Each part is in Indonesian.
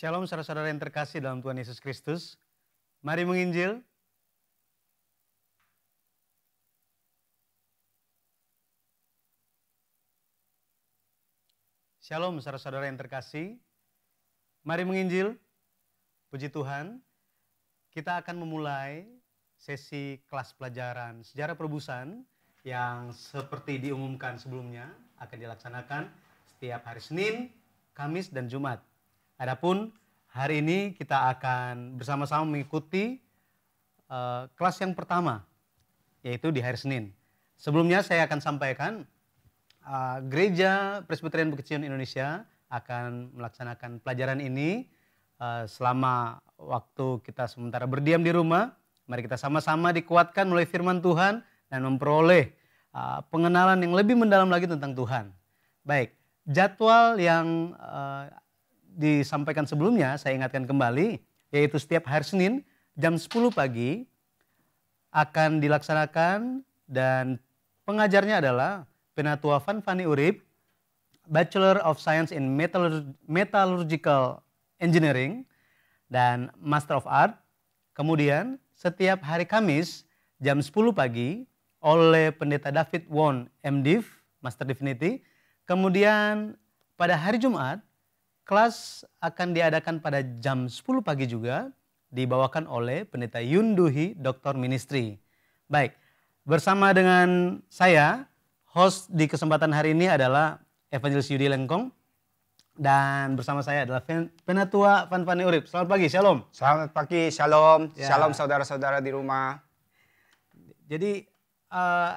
Shalom saudara-saudara yang terkasih dalam Tuhan Yesus Kristus. Mari menginjil. Shalom saudara-saudara yang terkasih. Mari menginjil. Puji Tuhan. Kita akan memulai sesi kelas pelajaran sejarah perebusan yang seperti diumumkan sebelumnya akan dilaksanakan setiap hari Senin, Kamis, dan Jumat. Adapun hari ini kita akan bersama-sama mengikuti kelas yang pertama, yaitu di hari Senin. Sebelumnya saya akan sampaikan Gereja Presbyterian Bukit Sion Indonesia akan melaksanakan pelajaran ini selama waktu kita sementara berdiam di rumah. Mari kita sama-sama dikuatkan oleh firman Tuhan dan memperoleh pengenalan yang lebih mendalam lagi tentang Tuhan. Baik, jadwal yang disampaikan sebelumnya saya ingatkan kembali, yaitu setiap hari Senin jam 10 pagi akan dilaksanakan dan pengajarnya adalah Penatua Fanfani Urip, Bachelor of Science in Metallurgical Engineering dan Master of Art. Kemudian setiap hari Kamis jam 10 pagi oleh Pendeta David Won MDiv, Master Divinity. Kemudian pada hari Jumat kelas akan diadakan pada jam 10 pagi juga, dibawakan oleh Pendeta Yunduhi, Dr. Ministry. Baik, bersama dengan saya, host di kesempatan hari ini adalah Evangelis Yudi Lengkong, dan bersama saya adalah Penatua Fanfani Urip. Selamat pagi, shalom. Selamat pagi, shalom. Ya. Shalom saudara-saudara di rumah. Jadi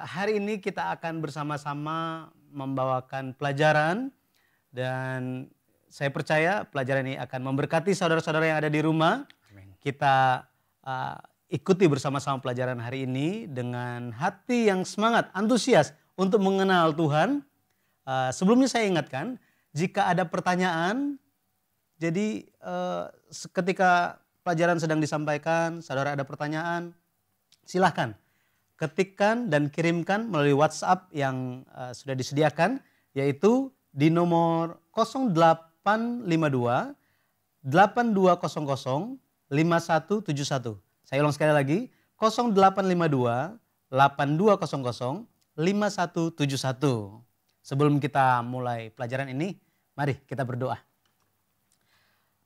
hari ini kita akan bersama-sama membawakan pelajaran, dan saya percaya pelajaran ini akan memberkati saudara-saudara yang ada di rumah. Amin. Kita ikuti bersama-sama pelajaran hari ini dengan hati yang semangat, antusias untuk mengenal Tuhan. Sebelumnya saya ingatkan, jika ada pertanyaan, jadi ketika pelajaran sedang disampaikan, saudara ada pertanyaan, silahkan ketikkan dan kirimkan melalui WhatsApp yang sudah disediakan, yaitu di nomor 0852 8200 5171. Saya ulang sekali lagi, 0852 8200 5171. Sebelum kita mulai pelajaran ini, mari kita berdoa.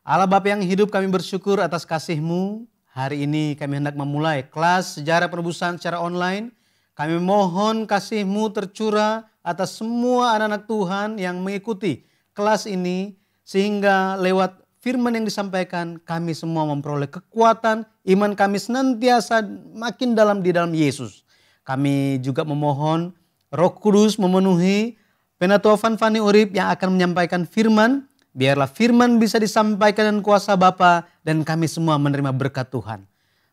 Allah Bapa yang hidup, kami bersyukur atas kasih-Mu. Hari ini kami hendak memulai kelas sejarah penebusan secara online. Kami mohon kasih-Mu tercurah atas semua anak-anak Tuhan yang mengikuti kelas ini, sehingga lewat firman yang disampaikan kami semua memperoleh kekuatan, iman kami senantiasa makin dalam di dalam Yesus. Kami juga memohon Roh Kudus memenuhi Penatua Fanfani Urip yang akan menyampaikan firman. Biarlah firman bisa disampaikan dengan kuasa Bapa dan kami semua menerima berkat Tuhan.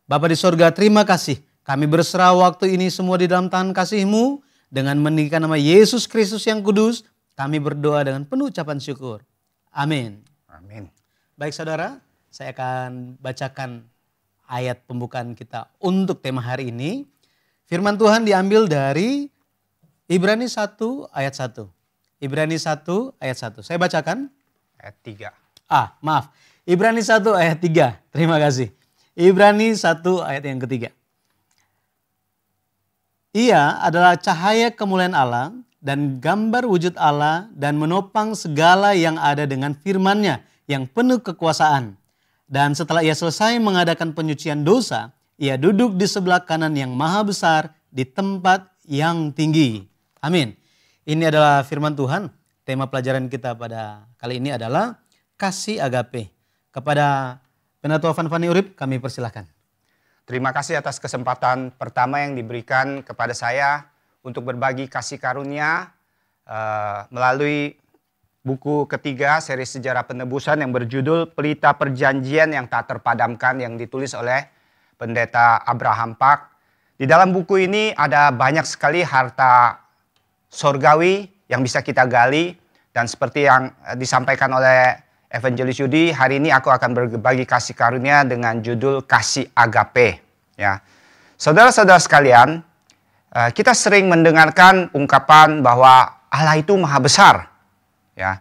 Bapa di sorga, terima kasih. Kami berserah waktu ini semua di dalam tangan kasih-Mu. Dengan meninggikan nama Yesus Kristus yang kudus, kami berdoa dengan penuh ucapan syukur. Amin. Amin. Baik saudara, saya akan bacakan ayat pembukaan kita untuk tema hari ini. Firman Tuhan diambil dari Ibrani 1 ayat 1. Ibrani 1 ayat 1. Saya bacakan. Ayat 3. Maaf. Ibrani 1 ayat 3. Terima kasih. Ibrani 1 ayat yang ketiga. Ia adalah cahaya kemuliaan Allah dan gambar wujud Allah dan menopang segala yang ada dengan firman-Nya yang penuh kekuasaan. Dan setelah ia selesai mengadakan penyucian dosa, ia duduk di sebelah kanan yang maha besar di tempat yang tinggi. Amin. Ini adalah firman Tuhan. Tema pelajaran kita pada kali ini adalah kasih agape. Kepada Penatua Fanfani Urip kami persilahkan. Terima kasih atas kesempatan pertama yang diberikan kepada saya untuk berbagi kasih karunia melalui buku ketiga seri sejarah penebusan yang berjudul Pelita Perjanjian yang Tak Terpadamkan yang ditulis oleh Pendeta Abraham Pak. Di dalam buku ini ada banyak sekali harta sorgawi yang bisa kita gali, dan seperti yang disampaikan oleh Evangelis Yudi, hari ini aku akan berbagi kasih karunia dengan judul kasih agape. Ya, saudara-saudara sekalian, kita sering mendengarkan ungkapan bahwa Allah itu maha besar. Ya,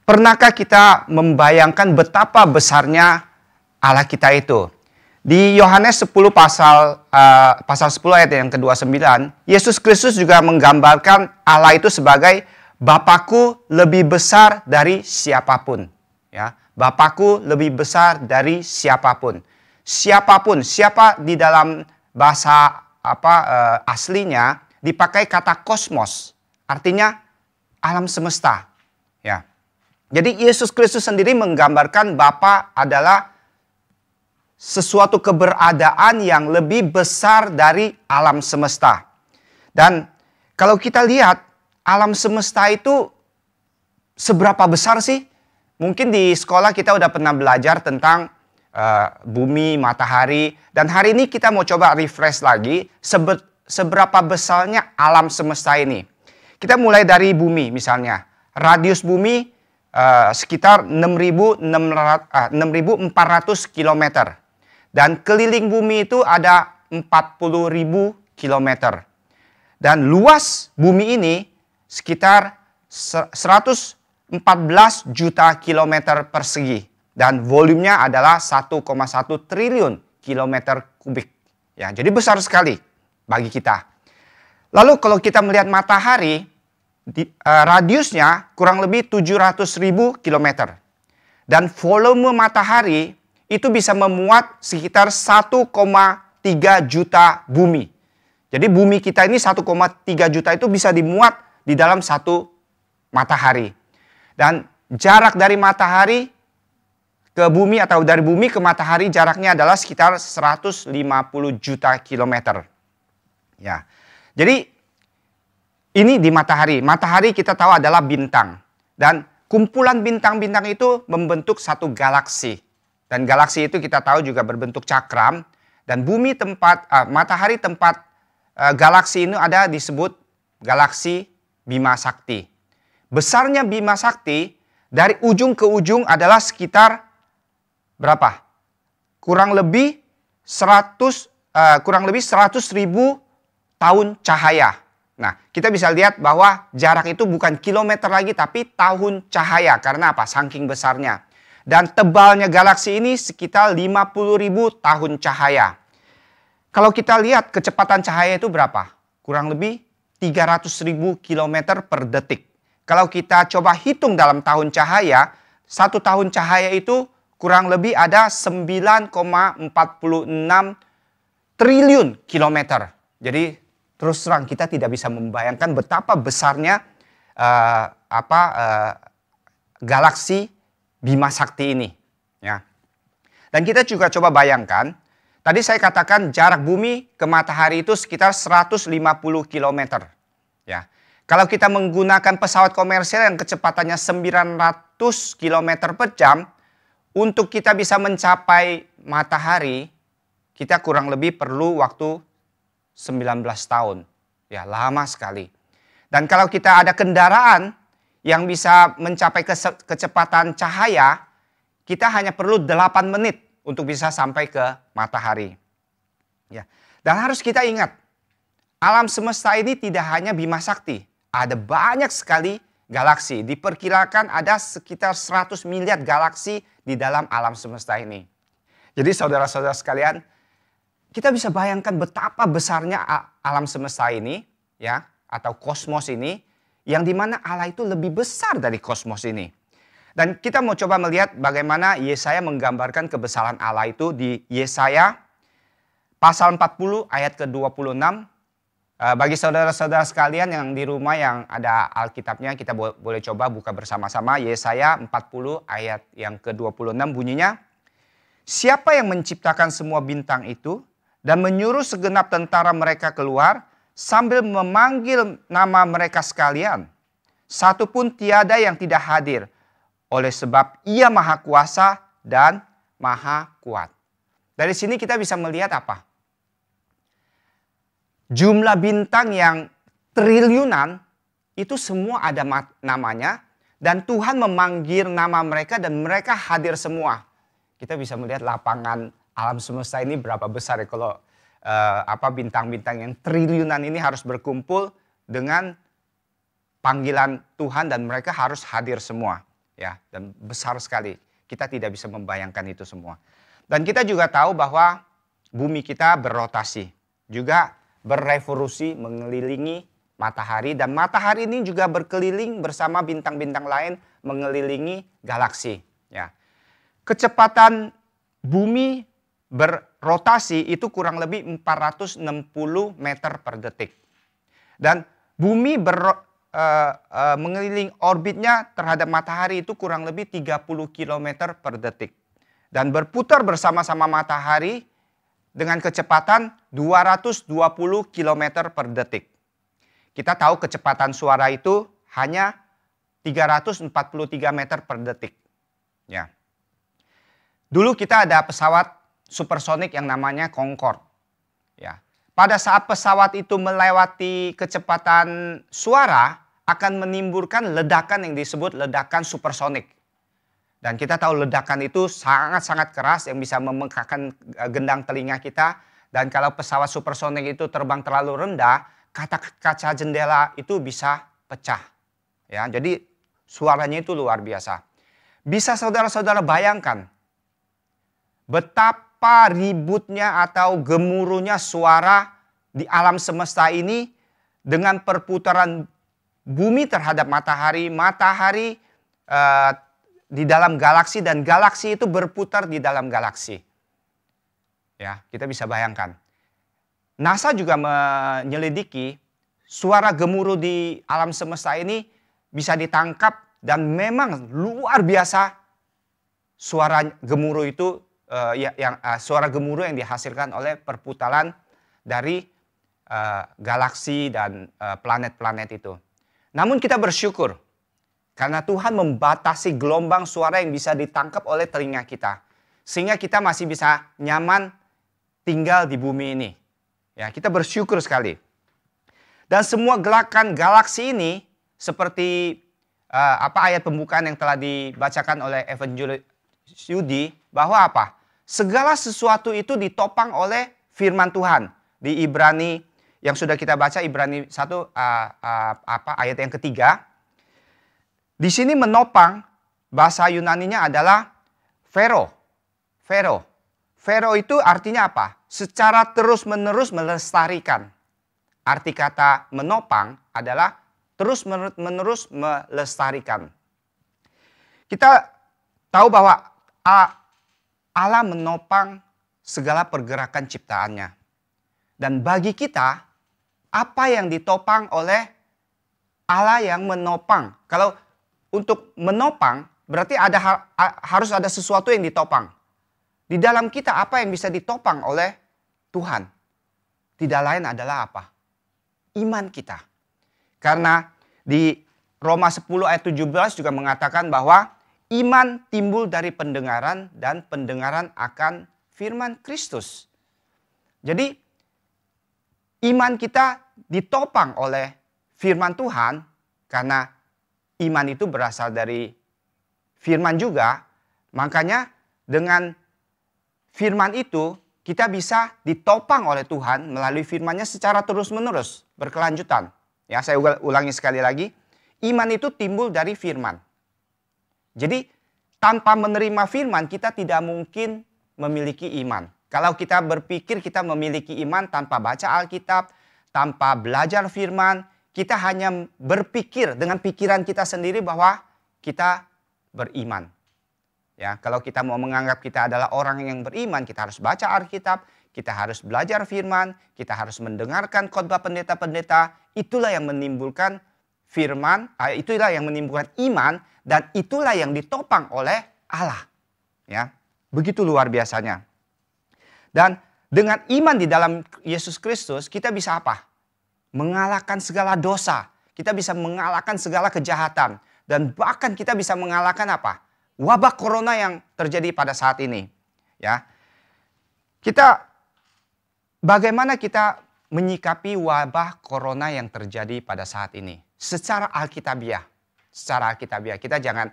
pernahkah kita membayangkan betapa besarnya Allah kita itu? Di Yohanes 10 pasal 10 ayat yang ke-29, Yesus Kristus juga menggambarkan Allah itu sebagai Bapakku lebih besar dari siapapun. Ya, Bapakku lebih besar dari siapapun. Siapapun, siapa di dalam bahasa aslinya dipakai kata kosmos, artinya alam semesta. Ya. Jadi Yesus Kristus sendiri menggambarkan Bapa adalah sesuatu keberadaan yang lebih besar dari alam semesta. Dan kalau kita lihat alam semesta itu seberapa besar sih? Mungkin di sekolah kita udah pernah belajar tentang bumi, matahari. Dan hari ini kita mau coba refresh lagi seberapa besarnya alam semesta ini. Kita mulai dari bumi misalnya. Radius bumi sekitar 6.400 km. Dan keliling bumi itu ada 40.000 km. Dan luas bumi ini sekitar 114 juta kilometer persegi. Dan volumenya adalah 1,1 triliun kilometer kubik. Ya, jadi besar sekali bagi kita. Lalu kalau kita melihat matahari, radiusnya kurang lebih 700.000 kilometer. Dan volume matahari itu bisa memuat sekitar 1,3 juta bumi. Jadi bumi kita ini 1,3 juta itu bisa dimuat di dalam satu matahari. Dan jarak dari matahari ke bumi atau dari bumi ke matahari jaraknya adalah sekitar 150 juta kilometer. Ya. Jadi ini di matahari. Matahari kita tahu adalah bintang. Dan kumpulan bintang-bintang itu membentuk satu galaksi. Dan galaksi itu kita tahu juga berbentuk cakram. Dan bumi matahari tempat galaksi ini ada disebut galaksi Bima Sakti. Besarnya Bima Sakti dari ujung ke ujung adalah sekitar berapa? Kurang lebih 100.000 tahun cahaya. Nah, kita bisa lihat bahwa jarak itu bukan kilometer lagi tapi tahun cahaya. Karena apa? Saking besarnya. Dan tebalnya galaksi ini sekitar 50.000 tahun cahaya. Kalau kita lihat kecepatan cahaya itu berapa? Kurang lebih 300.000 kilometer per detik. Kalau kita coba hitung dalam tahun cahaya, satu tahun cahaya itu kurang lebih ada 9,46 triliun kilometer. Jadi terus terang kita tidak bisa membayangkan betapa besarnya galaksi Bima Sakti ini. Ya. Dan kita juga coba bayangkan, tadi saya katakan jarak bumi ke matahari itu sekitar 150 km. Ya. Kalau kita menggunakan pesawat komersial yang kecepatannya 900 km per jam, untuk kita bisa mencapai matahari, kita kurang lebih perlu waktu 19 tahun. Ya, lama sekali. Dan kalau kita ada kendaraan yang bisa mencapai kecepatan cahaya, kita hanya perlu 8 menit untuk bisa sampai ke matahari. Ya. Dan harus kita ingat, alam semesta ini tidak hanya Bima Sakti. Ada banyak sekali galaksi. Diperkirakan ada sekitar 100 miliar galaksi di dalam alam semesta ini. Jadi saudara-saudara sekalian, kita bisa bayangkan betapa besarnya alam semesta ini, ya, atau kosmos ini, yang dimana Allah itu lebih besar dari kosmos ini. Dan kita mau coba melihat bagaimana Yesaya menggambarkan kebesaran Allah itu di Yesaya pasal 40 ayat ke-26. Bagi saudara-saudara sekalian yang di rumah yang ada Alkitabnya, kita boleh coba buka bersama-sama. Yesaya 40 ayat yang ke-26 bunyinya, siapa yang menciptakan semua bintang itu dan menyuruh segenap tentara mereka keluar sambil memanggil nama mereka sekalian. Satu pun tiada yang tidak hadir, oleh sebab ia maha kuasa dan maha kuat. Dari sini kita bisa melihat apa? Jumlah bintang yang triliunan itu semua ada namanya. Dan Tuhan memanggil nama mereka dan mereka hadir semua. Kita bisa melihat lapangan alam semesta ini berapa besar ya kalau bintang-bintang yang triliunan ini harus berkumpul dengan panggilan Tuhan dan mereka harus hadir semua. ya, dan besar sekali. Kita tidak bisa membayangkan itu semua. Dan kita juga tahu bahwa bumi kita berrotasi, juga berevolusi mengelilingi matahari, dan matahari ini juga berkeliling bersama bintang-bintang lain mengelilingi galaksi, ya. Kecepatan bumi berrotasi itu kurang lebih 460 meter per detik. Dan bumi mengelilingi orbitnya terhadap matahari itu kurang lebih 30 km per detik. Dan berputar bersama-sama matahari dengan kecepatan 220 km per detik. Kita tahu kecepatan suara itu hanya 343 meter per detik. Ya. Dulu kita ada pesawat supersonik yang namanya Concorde. Ya. Pada saat pesawat itu melewati kecepatan suara, akan menimbulkan ledakan yang disebut ledakan supersonik. Dan kita tahu ledakan itu sangat-sangat keras yang bisa membengkakkan gendang telinga kita. Dan kalau pesawat supersonik itu terbang terlalu rendah, kaca jendela itu bisa pecah. Ya, jadi suaranya itu luar biasa. Bisa saudara-saudara bayangkan betapa ributnya atau gemuruhnya suara di alam semesta ini dengan perputaran bumi terhadap matahari, matahari di dalam galaksi, dan galaksi itu berputar di dalam galaksi. Ya, kita bisa bayangkan. NASA juga menyelidiki suara gemuruh di alam semesta ini bisa ditangkap, dan memang luar biasa suara gemuruh itu suara gemuruh yang dihasilkan oleh perputaran dari galaksi dan planet-planet itu. Namun kita bersyukur karena Tuhan membatasi gelombang suara yang bisa ditangkap oleh telinga kita. Sehingga kita masih bisa nyaman tinggal di bumi ini. Ya, kita bersyukur sekali. Dan semua gerakan galaksi ini seperti ayat pembukaan yang telah dibacakan oleh Evangelis Yudi, bahwa apa? Segala sesuatu itu ditopang oleh firman Tuhan. Di Ibrani yang sudah kita baca, Ibrani 1 ayat yang ketiga. Di sini menopang, bahasa Yunaninya adalah Phero. Phero itu artinya apa? Secara terus-menerus melestarikan. Arti kata menopang adalah terus-menerus melestarikan. Kita tahu bahwa Allah menopang segala pergerakan ciptaannya. Dan bagi kita, apa yang ditopang oleh Allah yang menopang? Kalau untuk menopang, berarti harus ada sesuatu yang ditopang. Di dalam kita, apa yang bisa ditopang oleh Tuhan? Tidak lain adalah apa? Iman kita. Karena di Roma 10 ayat 17 juga mengatakan bahwa iman timbul dari pendengaran, dan pendengaran akan firman Kristus. Jadi iman kita ditopang oleh firman Tuhan, karena iman itu berasal dari firman juga. Makanya dengan firman itu kita bisa ditopang oleh Tuhan melalui firman-Nya secara terus-menerus, berkelanjutan. Ya, saya ulangi sekali lagi. Iman itu timbul dari firman. Jadi tanpa menerima firman kita tidak mungkin memiliki iman. Kalau kita berpikir kita memiliki iman tanpa baca Alkitab, tanpa belajar firman, kita hanya berpikir dengan pikiran kita sendiri bahwa kita beriman. Ya, kalau kita mau menganggap kita adalah orang yang beriman, kita harus baca Alkitab, kita harus belajar firman, kita harus mendengarkan khotbah pendeta-pendeta. Itulah yang menimbulkan firman, itulah yang menimbulkan iman, dan itulah yang ditopang oleh Allah. Ya, begitu luar biasanya. Dan dengan iman di dalam Yesus Kristus, kita bisa apa? Mengalahkan segala dosa. Kita bisa mengalahkan segala kejahatan. Dan bahkan kita bisa mengalahkan apa? Wabah corona yang terjadi pada saat ini. Ya, bagaimana kita menyikapi wabah corona yang terjadi pada saat ini? Secara Alkitabiah. Kita jangan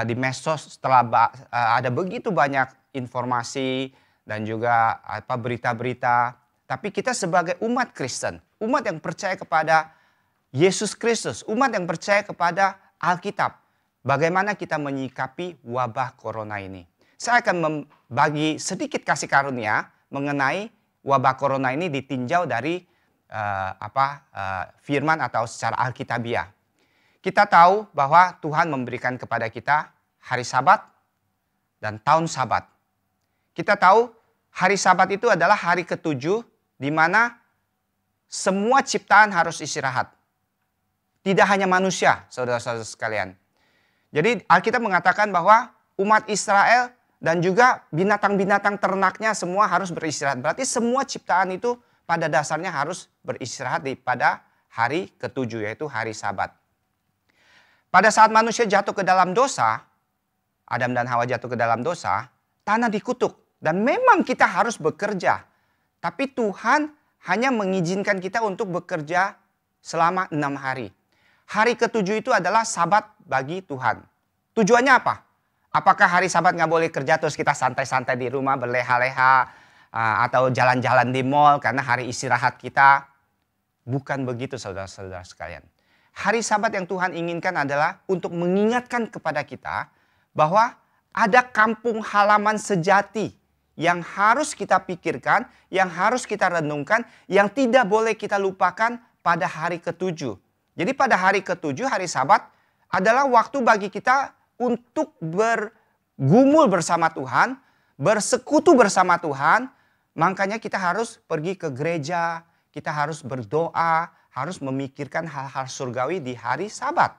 di medsos setelah ada begitu banyak informasi dan juga berita-berita. Tapi kita sebagai umat Kristen, umat yang percaya kepada Yesus Kristus, umat yang percaya kepada Alkitab, bagaimana kita menyikapi wabah corona ini. Saya akan membagi sedikit kasih karunia mengenai wabah corona ini ditinjau dari firman atau secara alkitabiah. Kita tahu bahwa Tuhan memberikan kepada kita hari Sabat dan tahun Sabat. Kita tahu hari Sabat itu adalah hari ke-7 di mana semua ciptaan harus istirahat. Tidak hanya manusia, saudara-saudara sekalian. Jadi Alkitab mengatakan bahwa umat Israel dan juga binatang-binatang ternaknya semua harus beristirahat. Berarti semua ciptaan itu pada dasarnya harus beristirahat pada hari ke-7, yaitu hari Sabat. Pada saat manusia jatuh ke dalam dosa, Adam dan Hawa jatuh ke dalam dosa, tanah dikutuk. Dan memang kita harus bekerja. Tapi Tuhan hanya mengizinkan kita untuk bekerja selama 6 hari. Hari ke-7 itu adalah Sabat bagi Tuhan. Tujuannya apa? Apakah hari Sabat nggak boleh kerja terus kita santai-santai di rumah berleha-leha atau jalan-jalan di mall karena hari istirahat kita? Bukan begitu saudara-saudara sekalian. Hari Sabat yang Tuhan inginkan adalah untuk mengingatkan kepada kita bahwa ada kampung halaman sejati yang harus kita pikirkan, yang harus kita renungkan, yang tidak boleh kita lupakan pada hari ke-7. Jadi pada hari ke-7, hari Sabat adalah waktu bagi kita untuk bergumul bersama Tuhan, bersekutu bersama Tuhan. Makanya kita harus pergi ke gereja, kita harus berdoa, harus memikirkan hal-hal surgawi di hari Sabat.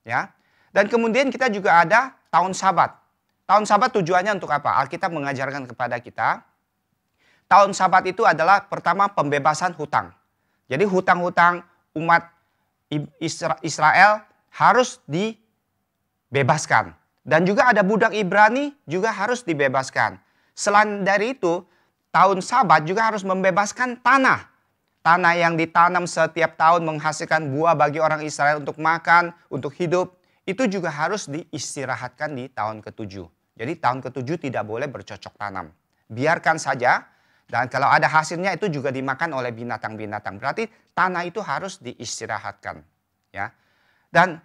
Ya. Dan kemudian kita juga ada tahun Sabat. Tahun Sabat tujuannya untuk apa? Alkitab mengajarkan kepada kita, tahun Sabat itu adalah pertama pembebasan hutang. Jadi hutang-hutang umat Israel harus dibebaskan. Dan juga ada budak Ibrani juga harus dibebaskan. Selain dari itu, tahun Sabat juga harus membebaskan tanah. Tanah yang ditanam setiap tahun menghasilkan buah bagi orang Israel untuk makan, untuk hidup. Itu juga harus diistirahatkan di tahun ke-7. Jadi tahun ke-7 tidak boleh bercocok tanam. Biarkan saja. Dan kalau ada hasilnya itu juga dimakan oleh binatang-binatang. Berarti tanah itu harus diistirahatkan. Ya. Dan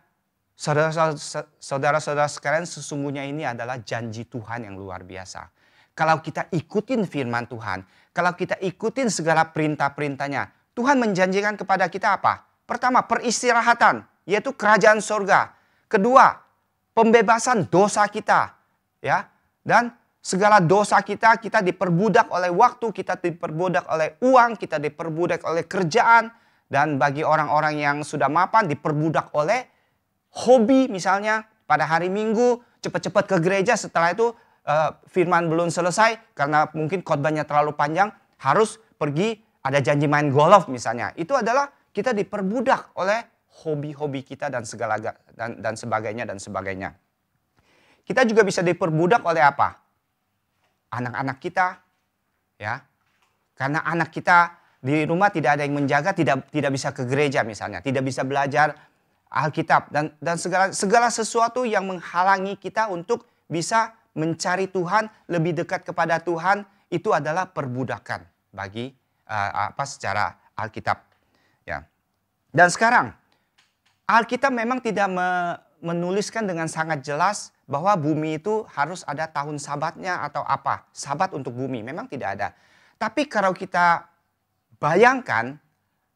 saudara-saudara sekalian, sesungguhnya ini adalah janji Tuhan yang luar biasa. Kalau kita ikutin firman Tuhan, kalau kita ikutin segala perintah-perintahnya, Tuhan menjanjikan kepada kita apa? Pertama, peristirahatan, yaitu kerajaan surga. Kedua, pembebasan dosa kita. Ya. Dan segala dosa kita diperbudak oleh waktu, kita diperbudak oleh uang, kita diperbudak oleh kerjaan. Dan bagi orang-orang yang sudah mapan diperbudak oleh hobi misalnya. Pada hari Minggu cepat-cepat ke gereja, setelah itu firman belum selesai karena mungkin khotbahnya terlalu panjang. Harus pergi, ada janji main golf misalnya. Itu adalah kita diperbudak oleh hobi-hobi kita dan sebagainya. Kita juga bisa diperbudak oleh apa? Anak-anak kita, ya, karena anak kita di rumah tidak ada yang menjaga, tidak bisa ke gereja misalnya, tidak bisa belajar Alkitab dan segala sesuatu yang menghalangi kita untuk bisa mencari Tuhan, lebih dekat kepada Tuhan, itu adalah perbudakan bagi secara Alkitab, ya. Dan sekarang Alkitab memang tidak menuliskan dengan sangat jelas bahwa bumi itu harus ada tahun Sabatnya atau apa. Sabat untuk bumi, memang tidak ada. Tapi kalau kita bayangkan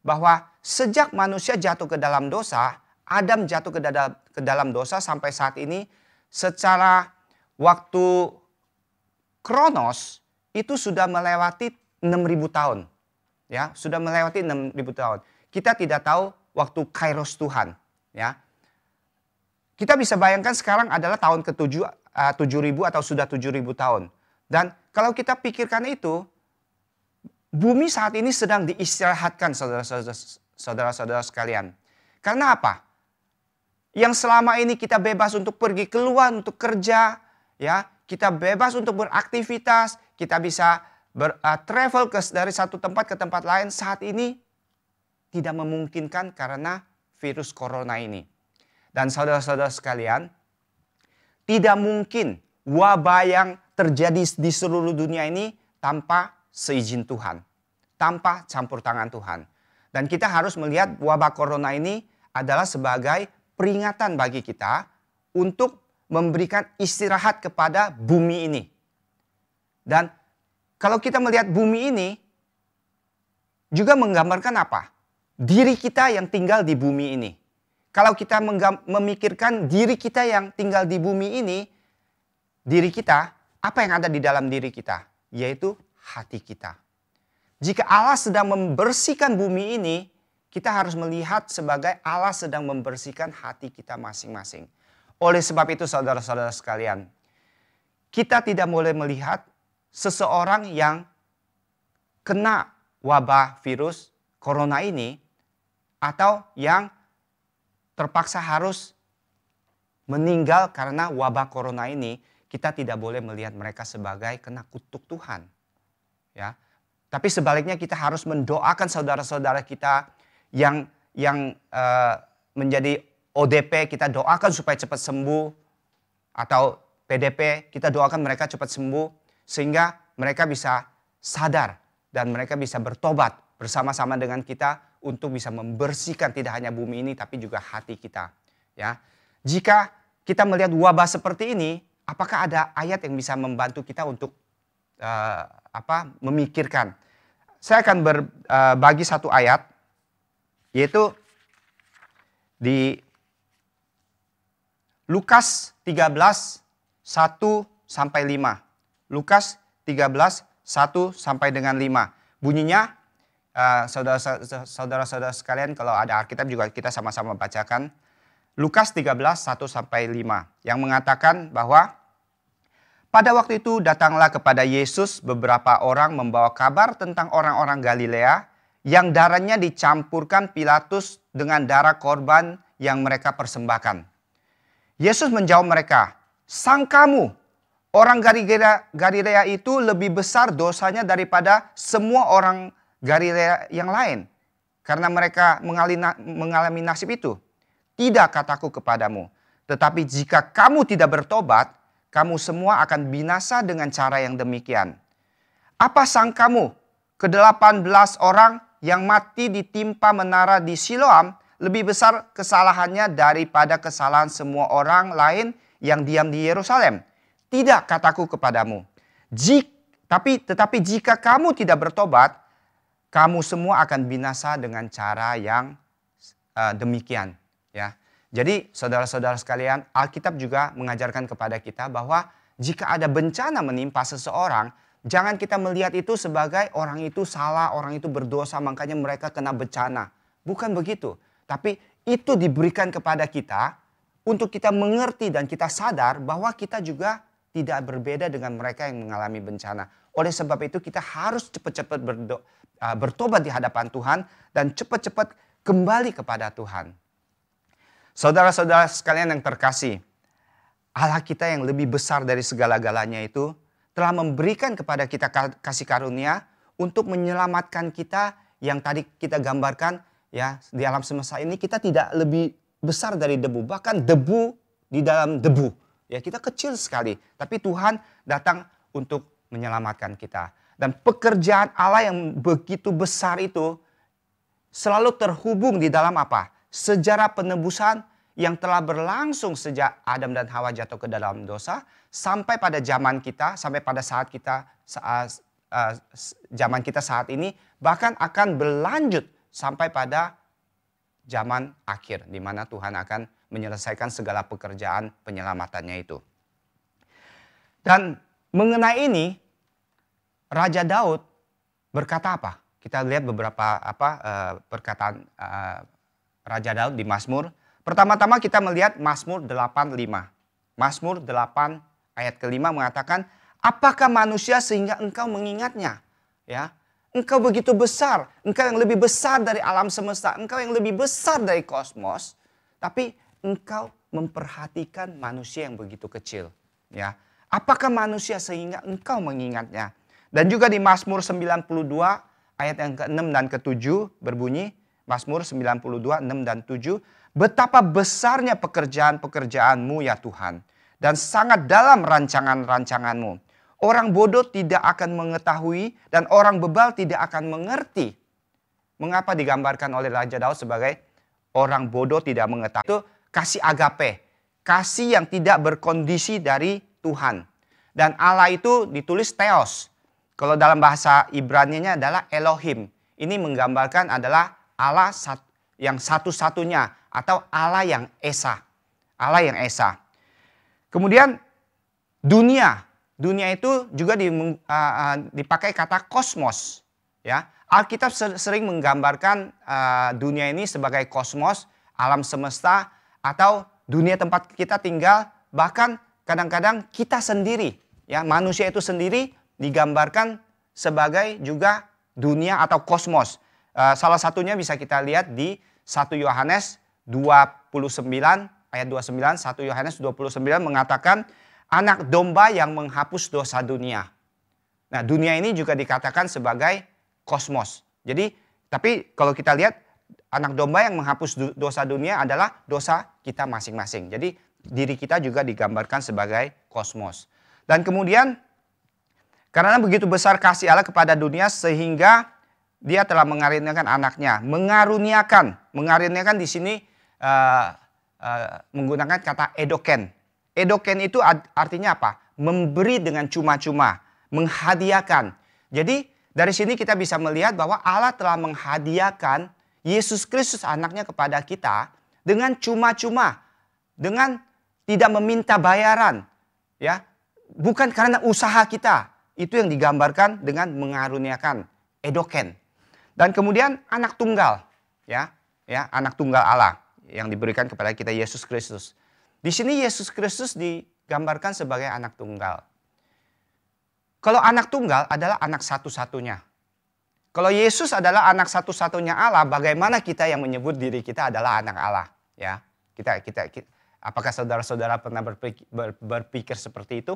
bahwa sejak manusia jatuh ke dalam dosa, Adam jatuh ke dalam dosa sampai saat ini, secara waktu kronos itu sudah melewati 6.000 tahun. Ya, sudah melewati 6.000 tahun. Kita tidak tahu waktu kairos Tuhan, ya. Kita bisa bayangkan sekarang adalah tahun ke-7, 7.000 atau sudah 7.000 tahun. Dan kalau kita pikirkan itu, bumi saat ini sedang diistirahatkan saudara-saudara sekalian. Karena apa? Yang selama ini kita bebas untuk pergi keluar, untuk kerja, ya, kita bebas untuk beraktivitas, kita bisa travel dari satu tempat ke tempat lain, saat ini tidak memungkinkan karena virus corona ini. Dan saudara-saudara sekalian, tidak mungkin wabah yang terjadi di seluruh dunia ini tanpa seizin Tuhan, tanpa campur tangan Tuhan. Dan kita harus melihat wabah corona ini adalah sebagai peringatan bagi kita untuk memberikan istirahat kepada bumi ini. Dan kalau kita melihat bumi ini juga menggambarkan apa? Diri kita yang tinggal di bumi ini. Kalau kita memikirkan diri kita yang tinggal di bumi ini, diri kita, apa yang ada di dalam diri kita? Yaitu hati kita. Jika Allah sedang membersihkan bumi ini, kita harus melihat sebagai Allah sedang membersihkan hati kita masing-masing. Oleh sebab itu saudara-saudara sekalian, kita tidak boleh melihat seseorang yang kena wabah virus corona ini atau yang terpaksa harus meninggal karena wabah corona ini, kita tidak boleh melihat mereka sebagai kena kutuk Tuhan. Ya. Tapi sebaliknya kita harus mendoakan saudara-saudara kita yang menjadi ODP, kita doakan supaya cepat sembuh, atau PDP, kita doakan mereka cepat sembuh sehingga mereka bisa sadar dan mereka bisa bertobat bersama-sama dengan kita untuk bisa membersihkan tidak hanya bumi ini tapi juga hati kita. Ya, jika kita melihat wabah seperti ini, apakah ada ayat yang bisa membantu kita untuk memikirkan? Saya akan berbagi satu ayat, yaitu di Lukas 13, 1-5. Lukas 13, 1 sampai dengan 5. Bunyinya, saudara-saudara sekalian, kalau ada Alkitab juga kita sama-sama bacakan. Lukas 13, 1-5. Yang mengatakan bahwa pada waktu itu datanglah kepada Yesus beberapa orang membawa kabar tentang orang-orang Galilea yang darahnya dicampurkan Pilatus dengan darah korban yang mereka persembahkan. Yesus menjawab mereka, "Sangkamu orang Galilea itu lebih besar dosanya daripada semua orang Galilea yang lain karena mereka mengalami nasib itu? Tidak, kataku kepadamu. Tetapi jika kamu tidak bertobat, kamu semua akan binasa dengan cara yang demikian. Apa sangkamu ke-18 orang yang mati ditimpa menara di Siloam lebih besar kesalahannya daripada kesalahan semua orang lain yang diam di Yerusalem? Tidak, kataku kepadamu. Tetapi jika kamu tidak bertobat, kamu semua akan binasa dengan cara yang demikian. Ya. Jadi saudara-saudara sekalian, Alkitab juga mengajarkan kepada kita bahwa jika ada bencana menimpa seseorang, jangan kita melihat itu sebagai orang itu salah, orang itu berdosa, makanya mereka kena bencana. Bukan begitu. Tapi itu diberikan kepada kita untuk kita mengerti dan kita sadar bahwa kita juga tidak berbeda dengan mereka yang mengalami bencana. Oleh sebab itu kita harus cepat-cepat bertobat di hadapan Tuhan dan cepat-cepat kembali kepada Tuhan. Saudara-saudara sekalian yang terkasih, Allah kita yang lebih besar dari segala-galanya itu telah memberikan kepada kita kasih karunia untuk menyelamatkan kita yang tadi kita gambarkan. Ya, di alam semesta ini kita tidak lebih besar dari debu, bahkan debu di dalam debu. Ya, kita kecil sekali, tapi Tuhan datang untuk menyelamatkan kita. Dan pekerjaan Allah yang begitu besar itu selalu terhubung di dalam apa? Sejarah penebusan yang telah berlangsung sejak Adam dan Hawa jatuh ke dalam dosa sampai pada zaman kita, sampai pada saat kita zaman kita saat ini, bahkan akan berlanjut sampai pada zaman akhir, di mana Tuhan akan menyelesaikan segala pekerjaan penyelamatannya itu. Dan mengenai ini, Raja Daud berkata apa? Kita lihat beberapa perkataan Raja Daud di Mazmur. Pertama-tama kita melihat Mazmur 8:5. Mazmur 8 ayat ke-5 mengatakan, apakah manusia sehingga engkau mengingatnya? Ya. Engkau begitu besar, engkau yang lebih besar dari alam semesta, engkau yang lebih besar dari kosmos, tapi engkau memperhatikan manusia yang begitu kecil. Ya, apakah manusia sehingga engkau mengingatnya? Dan juga di Mazmur 92 ayat yang ke-6 dan ke-7 berbunyi, Mazmur 92, 6 dan 7, betapa besarnya pekerjaan-pekerjaanmu ya Tuhan, dan sangat dalam rancangan-rancanganmu. Orang bodoh tidak akan mengetahui dan orang bebal tidak akan mengerti. Mengapa digambarkan oleh Raja Daud sebagai orang bodoh tidak mengetahui? Itu kasih agape, kasih yang tidak berkondisi dari Tuhan. Dan Allah itu ditulis theos. Kalau dalam bahasa Ibrani-nya adalah Elohim. Ini menggambarkan adalah Allah yang satu-satunya atau Allah yang Esa. Allah yang Esa. Kemudian dunia. Dunia itu juga dipakai kata kosmos. Ya, Alkitab sering menggambarkan dunia ini sebagai kosmos, alam semesta, atau dunia tempat kita tinggal. Bahkan kadang-kadang kita sendiri, ya, manusia itu sendiri digambarkan sebagai juga dunia atau kosmos. Salah satunya bisa kita lihat di 1 Yohanes 29 ayat 29. 1 Yohanes 29 mengatakan anak domba yang menghapus dosa dunia. Nah, dunia ini juga dikatakan sebagai kosmos. Jadi, tapi kalau kita lihat anak domba yang menghapus dosa dunia adalah dosa kita masing-masing. Jadi, diri kita juga digambarkan sebagai kosmos. Dan kemudian karena begitu besar kasih Allah kepada dunia sehingga dia telah mengaruniakan anaknya. Mengaruniakan di sini menggunakan kata edoken. Edoken itu artinya apa? Memberi dengan cuma-cuma, menghadiahkan. Jadi dari sini kita bisa melihat bahwa Allah telah menghadiahkan Yesus Kristus anaknya kepada kita dengan cuma-cuma, dengan tidak meminta bayaran, ya, bukan karena usaha kita. Itu yang digambarkan dengan mengaruniakan, edoken. Dan kemudian anak tunggal, ya, anak tunggal Allah yang diberikan kepada kita Yesus Kristus. Di sini Yesus Kristus digambarkan sebagai anak tunggal. Kalau anak tunggal adalah anak satu-satunya. Kalau Yesus adalah anak satu-satunya Allah, bagaimana kita yang menyebut diri kita adalah anak Allah? Ya, apakah saudara-saudara pernah berpikir seperti itu?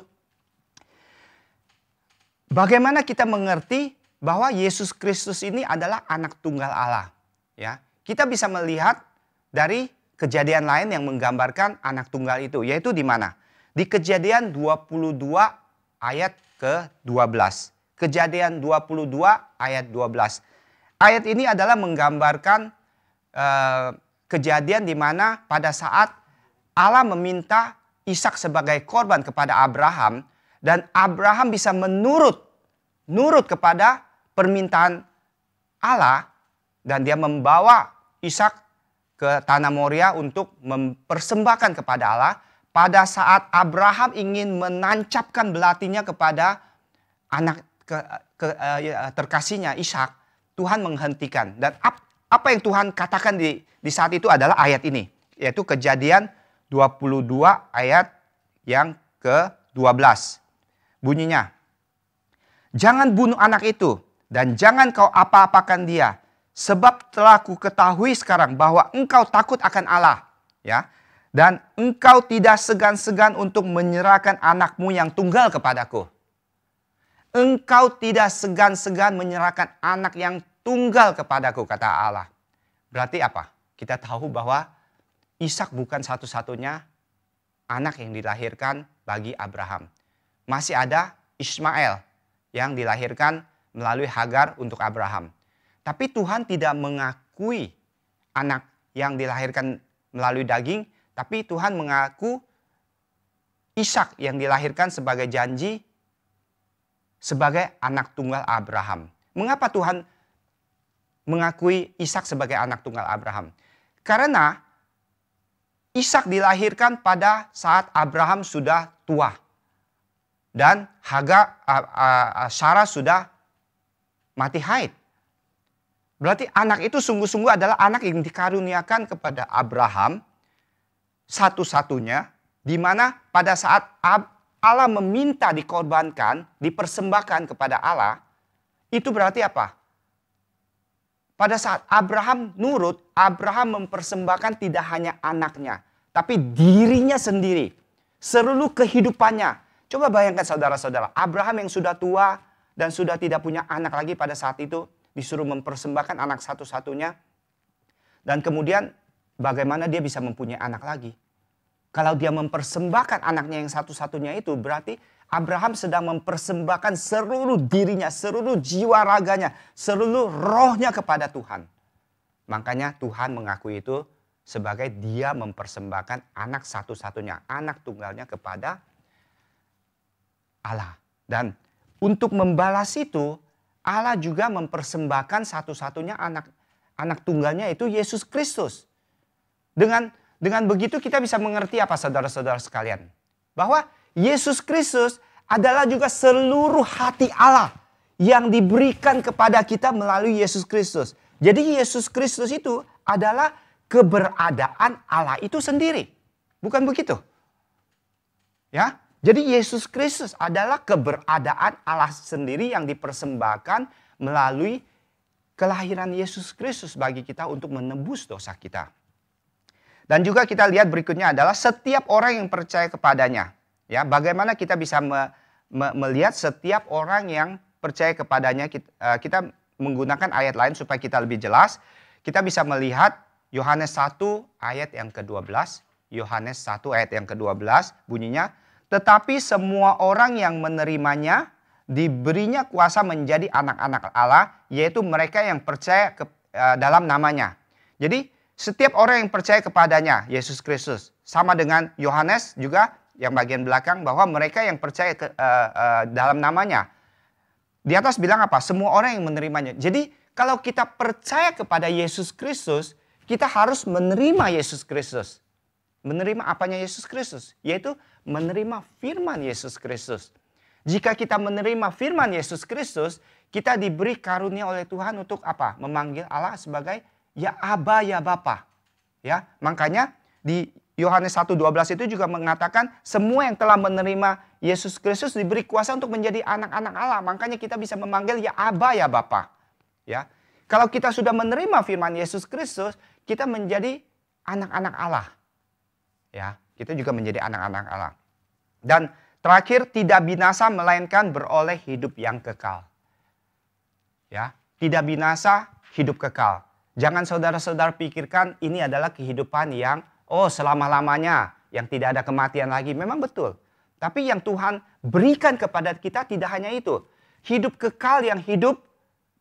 Bagaimana kita mengerti bahwa Yesus Kristus ini adalah anak tunggal Allah? Ya, kita bisa melihat dari kejadian lain yang menggambarkan anak tunggal itu, yaitu di mana? Di Kejadian 22 ayat ke-12. Kejadian 22 ayat 12. Ayat ini adalah menggambarkan kejadian di mana pada saat Allah meminta Ishak sebagai korban kepada Abraham dan Abraham bisa menurut kepada permintaan Allah dan dia membawa Ishak ke tanah Moria untuk mempersembahkan kepada Allah. Pada saat Abraham ingin menancapkan belatinya kepada anak terkasihnya Ishak, Tuhan menghentikan. Dan apa yang Tuhan katakan di saat itu adalah ayat ini, yaitu Kejadian 22 ayat yang ke-12. Bunyinya, jangan bunuh anak itu dan jangan kau apa-apakan dia. Sebab telah ku ketahui sekarang bahwa engkau takut akan Allah, ya, dan engkau tidak segan-segan untuk menyerahkan anakmu yang tunggal kepadaku. Engkau tidak segan-segan menyerahkan anak yang tunggal kepadaku, kata Allah. Berarti apa? Kita tahu bahwa Ishak bukan satu-satunya anak yang dilahirkan bagi Abraham. Masih ada Ismail yang dilahirkan melalui Hagar untuk Abraham. Tapi Tuhan tidak mengakui anak yang dilahirkan melalui daging, tapi Tuhan mengaku Ishak yang dilahirkan sebagai janji sebagai anak tunggal Abraham. Mengapa Tuhan mengakui Ishak sebagai anak tunggal Abraham? Karena Ishak dilahirkan pada saat Abraham sudah tua dan Sarah sudah mati haid. Berarti anak itu sungguh-sungguh adalah anak yang dikaruniakan kepada Abraham satu-satunya, di mana pada saat Allah meminta dikorbankan, dipersembahkan kepada Allah, itu berarti apa? Pada saat Abraham nurut, Abraham mempersembahkan tidak hanya anaknya, tapi dirinya sendiri, seluruh kehidupannya. Coba bayangkan saudara-saudara, Abraham yang sudah tua dan sudah tidak punya anak lagi pada saat itu, disuruh mempersembahkan anak satu-satunya. Dan kemudian bagaimana dia bisa mempunyai anak lagi? Kalau dia mempersembahkan anaknya yang satu-satunya itu, berarti Abraham sedang mempersembahkan seluruh dirinya, seluruh jiwa raganya, seluruh rohnya kepada Tuhan. Makanya Tuhan mengakui itu sebagai dia mempersembahkan anak satu-satunya, anak tunggalnya kepada Allah. Dan untuk membalas itu, Allah juga mempersembahkan satu-satunya anak tunggalnya, itu Yesus Kristus. Dengan begitu kita bisa mengerti apa, saudara-saudara sekalian? Bahwa Yesus Kristus adalah juga seluruh hati Allah yang diberikan kepada kita melalui Yesus Kristus. Jadi Yesus Kristus itu adalah keberadaan Allah itu sendiri. Bukan begitu? Ya, jadi Yesus Kristus adalah keberadaan Allah sendiri yang dipersembahkan melalui kelahiran Yesus Kristus bagi kita untuk menebus dosa kita. Dan juga kita lihat berikutnya adalah setiap orang yang percaya kepadanya. Ya, bagaimana kita bisa melihat setiap orang yang percaya kepadanya. Kita menggunakan ayat lain supaya kita lebih jelas. Kita bisa melihat Yohanes 1 ayat yang ke-12. Yohanes 1 ayat yang ke-12 bunyinya, tetapi semua orang yang menerimanya diberinya kuasa menjadi anak-anak Allah, yaitu mereka yang percaya dalam namanya. Jadi setiap orang yang percaya kepadanya, Yesus Kristus, sama dengan Yohanes juga yang bagian belakang, bahwa mereka yang percaya dalam namanya. Di atas bilang apa? Semua orang yang menerimanya. Jadi kalau kita percaya kepada Yesus Kristus, kita harus menerima Yesus Kristus. Menerima apanya Yesus Kristus? Yaitu menerima firman Yesus Kristus. Jika kita menerima firman Yesus Kristus, kita diberi karunia oleh Tuhan untuk apa? Memanggil Allah sebagai ya Aba, ya Bapa. Ya, makanya di Yohanes 1:12 itu juga mengatakan semua yang telah menerima Yesus Kristus diberi kuasa untuk menjadi anak-anak Allah. Makanya kita bisa memanggil ya Aba, ya Bapa. Ya. Kalau kita sudah menerima firman Yesus Kristus, kita menjadi anak-anak Allah. Ya, kita juga menjadi anak-anak Allah. Dan terakhir, tidak binasa melainkan beroleh hidup yang kekal. Ya, tidak binasa, hidup kekal. Jangan saudara-saudara pikirkan ini adalah kehidupan yang selama-lamanya, yang tidak ada kematian lagi. Memang betul. Tapi yang Tuhan berikan kepada kita tidak hanya itu. Hidup kekal yang hidup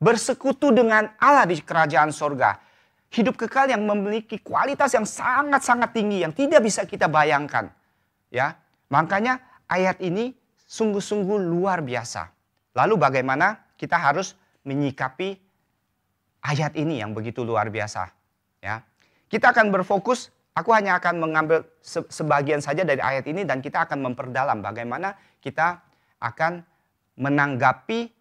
bersekutu dengan Allah di kerajaan sorga. Hidup kekal yang memiliki kualitas yang sangat-sangat tinggi, yang tidak bisa kita bayangkan. Ya, makanya ayat ini sungguh-sungguh luar biasa. Lalu bagaimana kita harus menyikapi ayat ini yang begitu luar biasa? Ya, kita akan berfokus. Aku hanya akan mengambil sebagian saja dari ayat ini dan kita akan memperdalam bagaimana kita akan menanggapi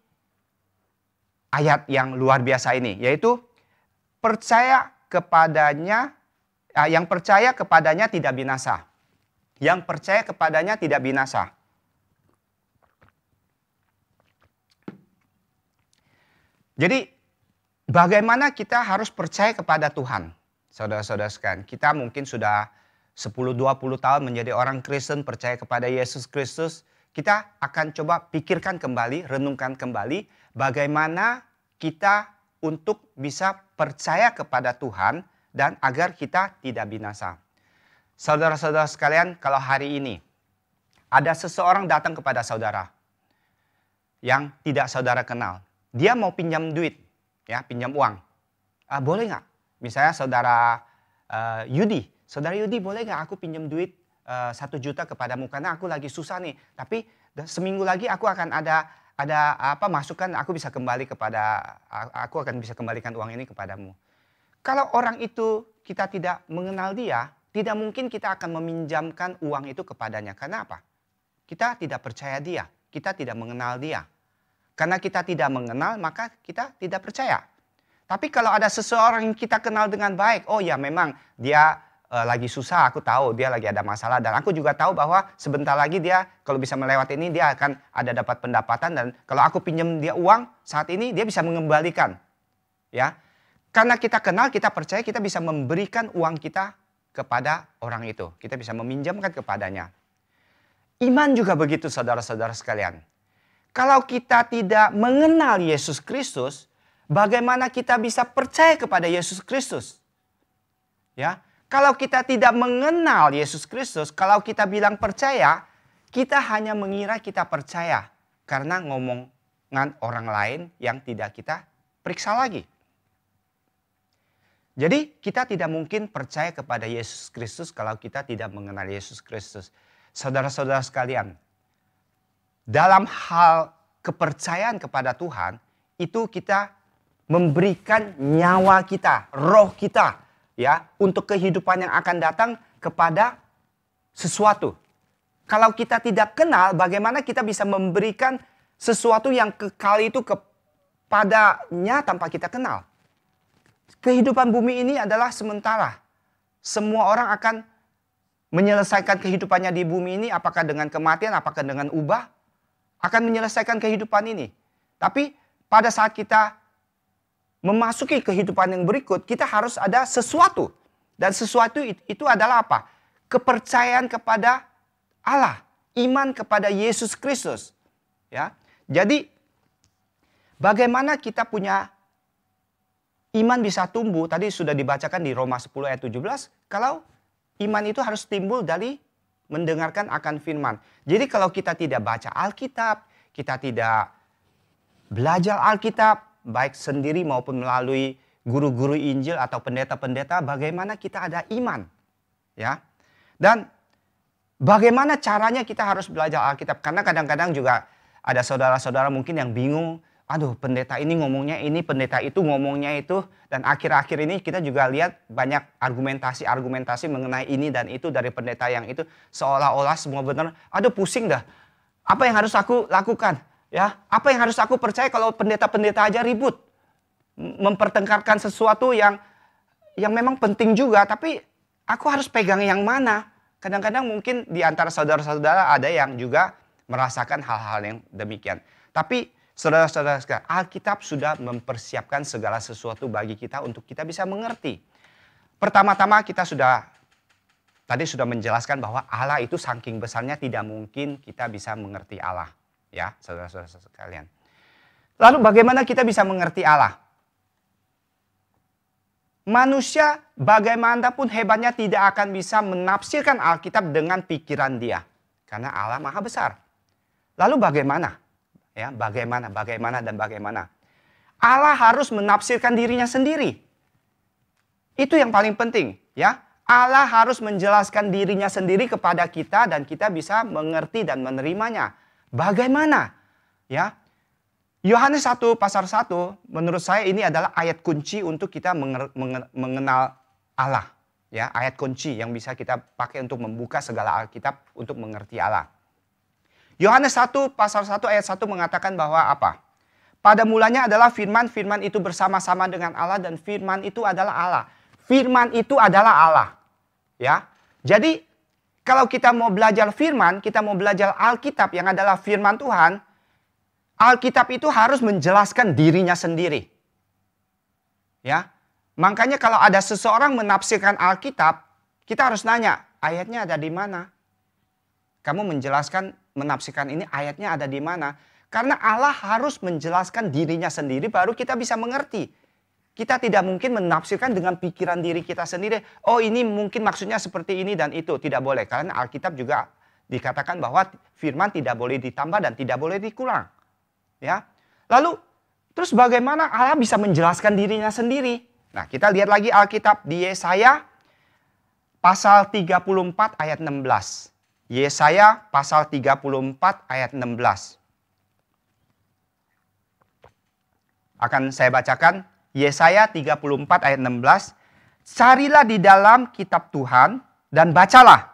ayat yang luar biasa ini, yaitu percaya kepadanya, yang percaya kepadanya tidak binasa. Yang percaya kepadanya tidak binasa. Jadi bagaimana kita harus percaya kepada Tuhan? Saudara-saudara sekalian, kita mungkin sudah 10-20 tahun menjadi orang Kristen, percaya kepada Yesus Kristus. Kita akan coba pikirkan kembali, renungkan kembali bagaimana kita untuk bisa percaya kepada Tuhan dan agar kita tidak binasa. Saudara-saudara sekalian, kalau hari ini ada seseorang datang kepada saudara yang tidak saudara kenal. Dia mau pinjam duit, ya, pinjam uang. Boleh nggak? Misalnya saudara Yudi, saudara Yudi, boleh nggak aku pinjam duit 1 juta kepadamu karena aku lagi susah nih. Tapi seminggu lagi aku akan ada masukan, aku akan bisa kembalikan uang ini kepadamu. Kalau orang itu kita tidak mengenal dia, tidak mungkin kita akan meminjamkan uang itu kepadanya. Karena apa? Kita tidak percaya dia, kita tidak mengenal dia. Karena kita tidak mengenal, maka kita tidak percaya. Tapi kalau ada seseorang yang kita kenal dengan baik, oh ya memang dia lagi susah, aku tahu dia lagi ada masalah. Dan aku juga tahu bahwa sebentar lagi dia kalau bisa melewati ini dia akan ada dapat pendapatan. Dan kalau aku pinjam dia uang saat ini dia bisa mengembalikan. Ya, karena kita kenal, kita percaya, kita bisa memberikan uang kita kepada orang itu. Kita bisa meminjamkan kepadanya. Iman juga begitu saudara-saudara sekalian. Kalau kita tidak mengenal Yesus Kristus, bagaimana kita bisa percaya kepada Yesus Kristus? Ya, kalau kita tidak mengenal Yesus Kristus, kalau kita bilang percaya, kita hanya mengira kita percaya karena ngomongan orang lain yang tidak kita periksa lagi. Jadi kita tidak mungkin percaya kepada Yesus Kristus kalau kita tidak mengenal Yesus Kristus. Saudara-saudara sekalian, dalam hal kepercayaan kepada Tuhan, itu kita memberikan nyawa kita, roh kita, ya, untuk kehidupan yang akan datang kepada sesuatu. Kalau kita tidak kenal, bagaimana kita bisa memberikan sesuatu yang kekal itu kepadanya tanpa kita kenal? Kehidupan bumi ini adalah sementara. Semua orang akan menyelesaikan kehidupannya di bumi ini, apakah dengan kematian, apakah dengan ubah, akan menyelesaikan kehidupan ini. Tapi pada saat kita memasuki kehidupan yang berikut, kita harus ada sesuatu. Dan sesuatu itu adalah apa? Kepercayaan kepada Allah, iman kepada Yesus Kristus. Ya. Jadi bagaimana kita punya iman bisa tumbuh, tadi sudah dibacakan di Roma 10 ayat 17, kalau iman itu harus timbul dari mendengarkan akan firman. Jadi kalau kita tidak baca Alkitab, kita tidak belajar Alkitab, baik sendiri maupun melalui guru-guru Injil atau pendeta-pendeta, bagaimana kita ada iman? Ya. Dan bagaimana caranya kita harus belajar Alkitab? Karena kadang-kadang juga ada saudara-saudara mungkin yang bingung, aduh pendeta ini ngomongnya ini, pendeta itu ngomongnya itu. Dan akhir-akhir ini kita juga lihat banyak argumentasi mengenai ini dan itu dari pendeta yang itu. Seolah-olah semua benar. Aduh pusing dah. Apa yang harus aku lakukan? Ya, apa yang harus aku percaya kalau pendeta-pendeta aja ribut? Mempertengkarkan sesuatu yang memang penting juga. Tapi aku harus pegang yang mana? Kadang-kadang mungkin di antara saudara-saudara ada yang juga merasakan hal-hal yang demikian. Tapi saudara-saudara sekalian, Alkitab sudah mempersiapkan segala sesuatu bagi kita untuk kita bisa mengerti. Pertama-tama kita tadi sudah menjelaskan bahwa Allah itu saking besarnya tidak mungkin kita bisa mengerti Allah. Ya, saudara-saudara sekalian. Lalu bagaimana kita bisa mengerti Allah? Manusia bagaimanapun hebatnya tidak akan bisa menafsirkan Alkitab dengan pikiran dia. Karena Allah maha besar. Lalu bagaimana? Ya, bagaimana. Allah harus menafsirkan dirinya sendiri. Itu yang paling penting, ya. Allah harus menjelaskan dirinya sendiri kepada kita dan kita bisa mengerti dan menerimanya. Bagaimana? Ya. Yohanes 1 pasal 1 menurut saya ini adalah ayat kunci untuk kita mengenal Allah, ya, ayat kunci yang bisa kita pakai untuk membuka segala Alkitab untuk mengerti Allah. Yohanes 1 pasal 1 ayat 1 mengatakan bahwa apa? Pada mulanya adalah firman, firman itu bersama-sama dengan Allah dan firman itu adalah Allah. Firman itu adalah Allah. Ya. Jadi kalau kita mau belajar firman, kita mau belajar Alkitab yang adalah firman Tuhan, Alkitab itu harus menjelaskan dirinya sendiri. Ya. Makanya kalau ada seseorang menafsirkan Alkitab, kita harus nanya, ayatnya ada di mana? Kamu menafsirkan ini ayatnya ada di mana? Karena Allah harus menjelaskan dirinya sendiri baru kita bisa mengerti. Kita tidak mungkin menafsirkan dengan pikiran diri kita sendiri. Oh ini mungkin maksudnya seperti ini dan itu. Tidak boleh. Karena Alkitab juga dikatakan bahwa firman tidak boleh ditambah dan tidak boleh dikurang. Ya. Lalu terus bagaimana Allah bisa menjelaskan dirinya sendiri? Nah kita lihat lagi Alkitab di Yesaya pasal 34 ayat 16. Yesaya pasal 34 ayat 16. Akan saya bacakan Yesaya 34 ayat 16. Carilah di dalam kitab Tuhan dan bacalah.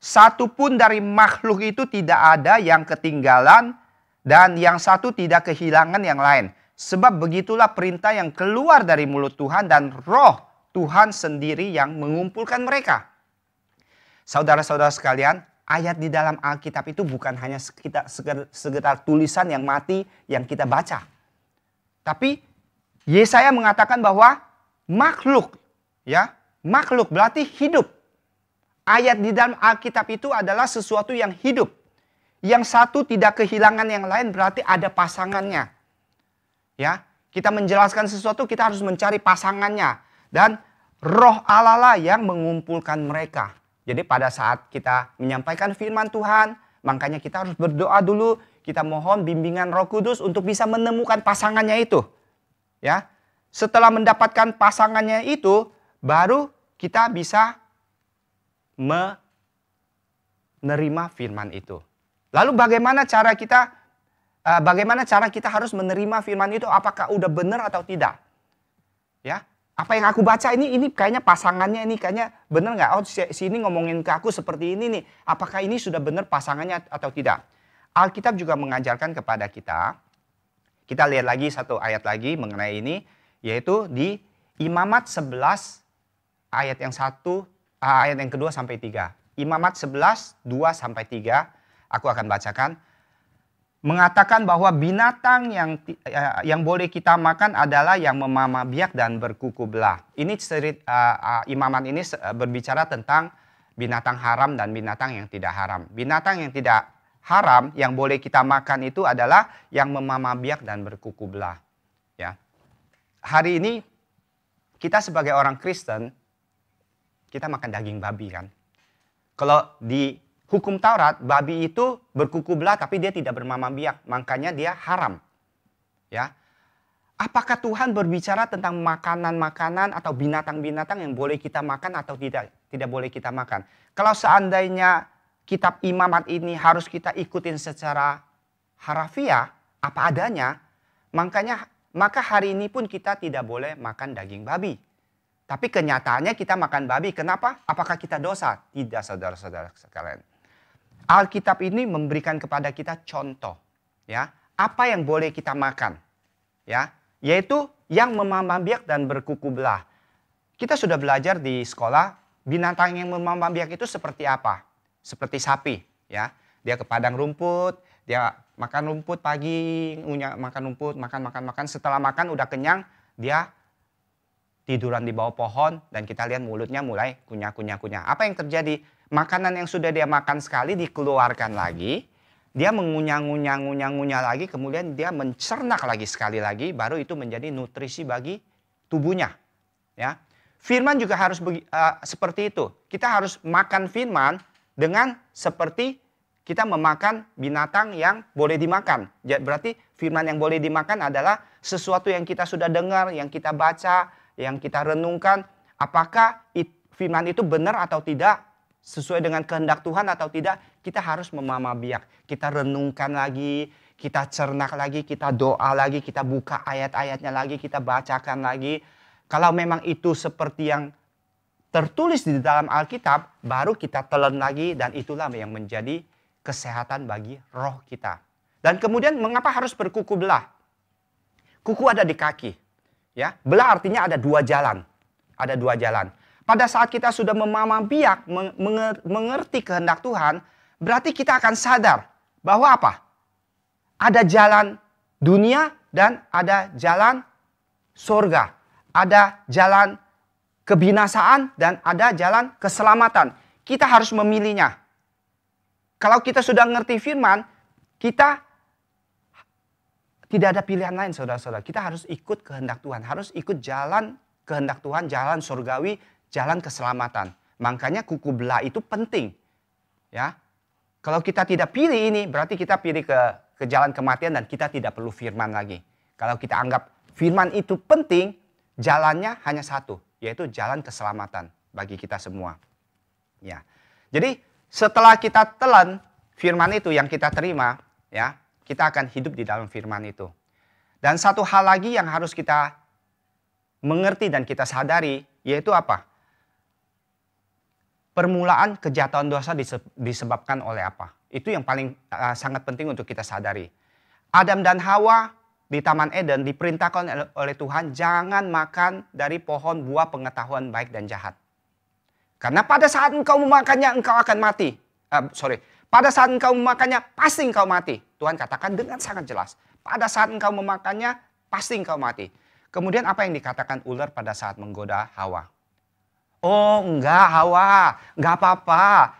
Satu pun dari makhluk itu tidak ada yang ketinggalan dan yang satu tidak kehilangan yang lain. Sebab begitulah perintah yang keluar dari mulut Tuhan dan roh Tuhan sendiri yang mengumpulkan mereka. Saudara-saudara sekalian, ayat di dalam Alkitab itu bukan hanya sekedar tulisan yang mati yang kita baca. Tapi Yesaya mengatakan bahwa makhluk, ya, makhluk berarti hidup. Ayat di dalam Alkitab itu adalah sesuatu yang hidup. Yang satu tidak kehilangan yang lain berarti ada pasangannya. Ya, kita menjelaskan sesuatu kita harus mencari pasangannya dan roh Allah lah yang mengumpulkan mereka. Jadi pada saat kita menyampaikan firman Tuhan, makanya kita harus berdoa dulu, kita mohon bimbingan Roh Kudus untuk bisa menemukan pasangannya itu. Ya. Setelah mendapatkan pasangannya itu, baru kita bisa menerima firman itu. Lalu bagaimana cara kita harus menerima firman itu? Apakah udah benar atau tidak? Ya, apa yang aku baca ini kayaknya pasangannya ini kayaknya benar nggak? Oh, sini ngomongin ke aku seperti ini nih. Apakah ini sudah benar pasangannya atau tidak? Alkitab juga mengajarkan kepada kita. Kita lihat lagi satu ayat lagi mengenai ini, yaitu di Imamat 11 ayat yang kedua sampai 3. Imamat 11 2 sampai 3 aku akan bacakan. Mengatakan bahwa binatang yang boleh kita makan adalah yang memamah biak dan berkuku belah. Ini Imamat ini berbicara tentang binatang haram dan binatang yang tidak haram. Binatang yang tidak haram yang boleh kita makan itu adalah yang memamah biak dan berkuku belah. Ya. Hari ini kita sebagai orang Kristen, kita makan daging babi kan. Kalau di hukum Taurat, babi itu berkuku belah tapi dia tidak bermamah biak, makanya dia haram. Ya. Apakah Tuhan berbicara tentang makanan-makanan atau binatang-binatang yang boleh kita makan atau tidak boleh kita makan? Kalau seandainya kitab Imamat ini harus kita ikutin secara harafiah, apa adanya, maka hari ini pun kita tidak boleh makan daging babi. Tapi kenyataannya kita makan babi. Kenapa? Apakah kita dosa? Tidak, saudara-saudara sekalian. Alkitab ini memberikan kepada kita contoh, ya, apa yang boleh kita makan, ya, yaitu yang memamah biak dan berkuku belah. Kita sudah belajar di sekolah binatang yang memamah biak itu seperti apa? Seperti sapi, ya, dia ke padang rumput, dia makan rumput pagi, makan rumput, makan. Setelah makan udah kenyang, dia tiduran di bawah pohon dan kita lihat mulutnya mulai kunyah. Apa yang terjadi? Makanan yang sudah dia makan sekali dikeluarkan lagi, dia mengunyah lagi, kemudian dia mencernak lagi sekali lagi, baru itu menjadi nutrisi bagi tubuhnya. Ya, firman juga harus seperti itu. Kita harus makan firman dengan seperti kita memakan binatang yang boleh dimakan. Berarti firman yang boleh dimakan adalah sesuatu yang kita sudah dengar, yang kita baca, yang kita renungkan. Apakah firman itu benar atau tidak? Sesuai dengan kehendak Tuhan atau tidak, kita harus memamah biak. Kita renungkan lagi, kita cernak lagi, kita doa lagi, kita buka ayat-ayatnya lagi, kita bacakan lagi. Kalau memang itu seperti yang tertulis di dalam Alkitab, baru kita telan lagi dan itulah yang menjadi kesehatan bagi roh kita. Dan kemudian mengapa harus berkuku belah? Kuku ada di kaki. Ya, belah artinya ada dua jalan. Ada dua jalan. Pada saat kita sudah memamah biak, mengerti kehendak Tuhan, berarti kita akan sadar bahwa apa? Ada jalan dunia dan ada jalan surga. Ada jalan kebinasaan dan ada jalan keselamatan. Kita harus memilihnya. Kalau kita sudah ngerti firman, kita tidak ada pilihan lain, saudara-saudara. Kita harus ikut kehendak Tuhan, harus ikut jalan kehendak Tuhan, jalan surgawi, jalan keselamatan. Makanya kuku belah itu penting. Ya. Kalau kita tidak pilih ini, berarti kita pilih ke jalan kematian dan kita tidak perlu firman lagi. Kalau kita anggap firman itu penting, jalannya hanya satu, yaitu jalan keselamatan bagi kita semua. Ya. Jadi setelah kita telan firman itu yang kita terima, ya, kita akan hidup di dalam firman itu. Dan satu hal lagi yang harus kita mengerti dan kita sadari, yaitu apa? Permulaan kejahatan dosa disebabkan oleh apa? Itu yang paling sangat penting untuk kita sadari. Adam dan Hawa di Taman Eden diperintahkan oleh Tuhan jangan makan dari pohon buah pengetahuan baik dan jahat. Karena pada saat engkau memakannya engkau akan mati. Pada saat engkau memakannya pasti engkau mati. Tuhan katakan dengan sangat jelas. Pada saat engkau memakannya pasti engkau mati. Kemudian apa yang dikatakan ular pada saat menggoda Hawa? Oh enggak Hawa, enggak apa-apa.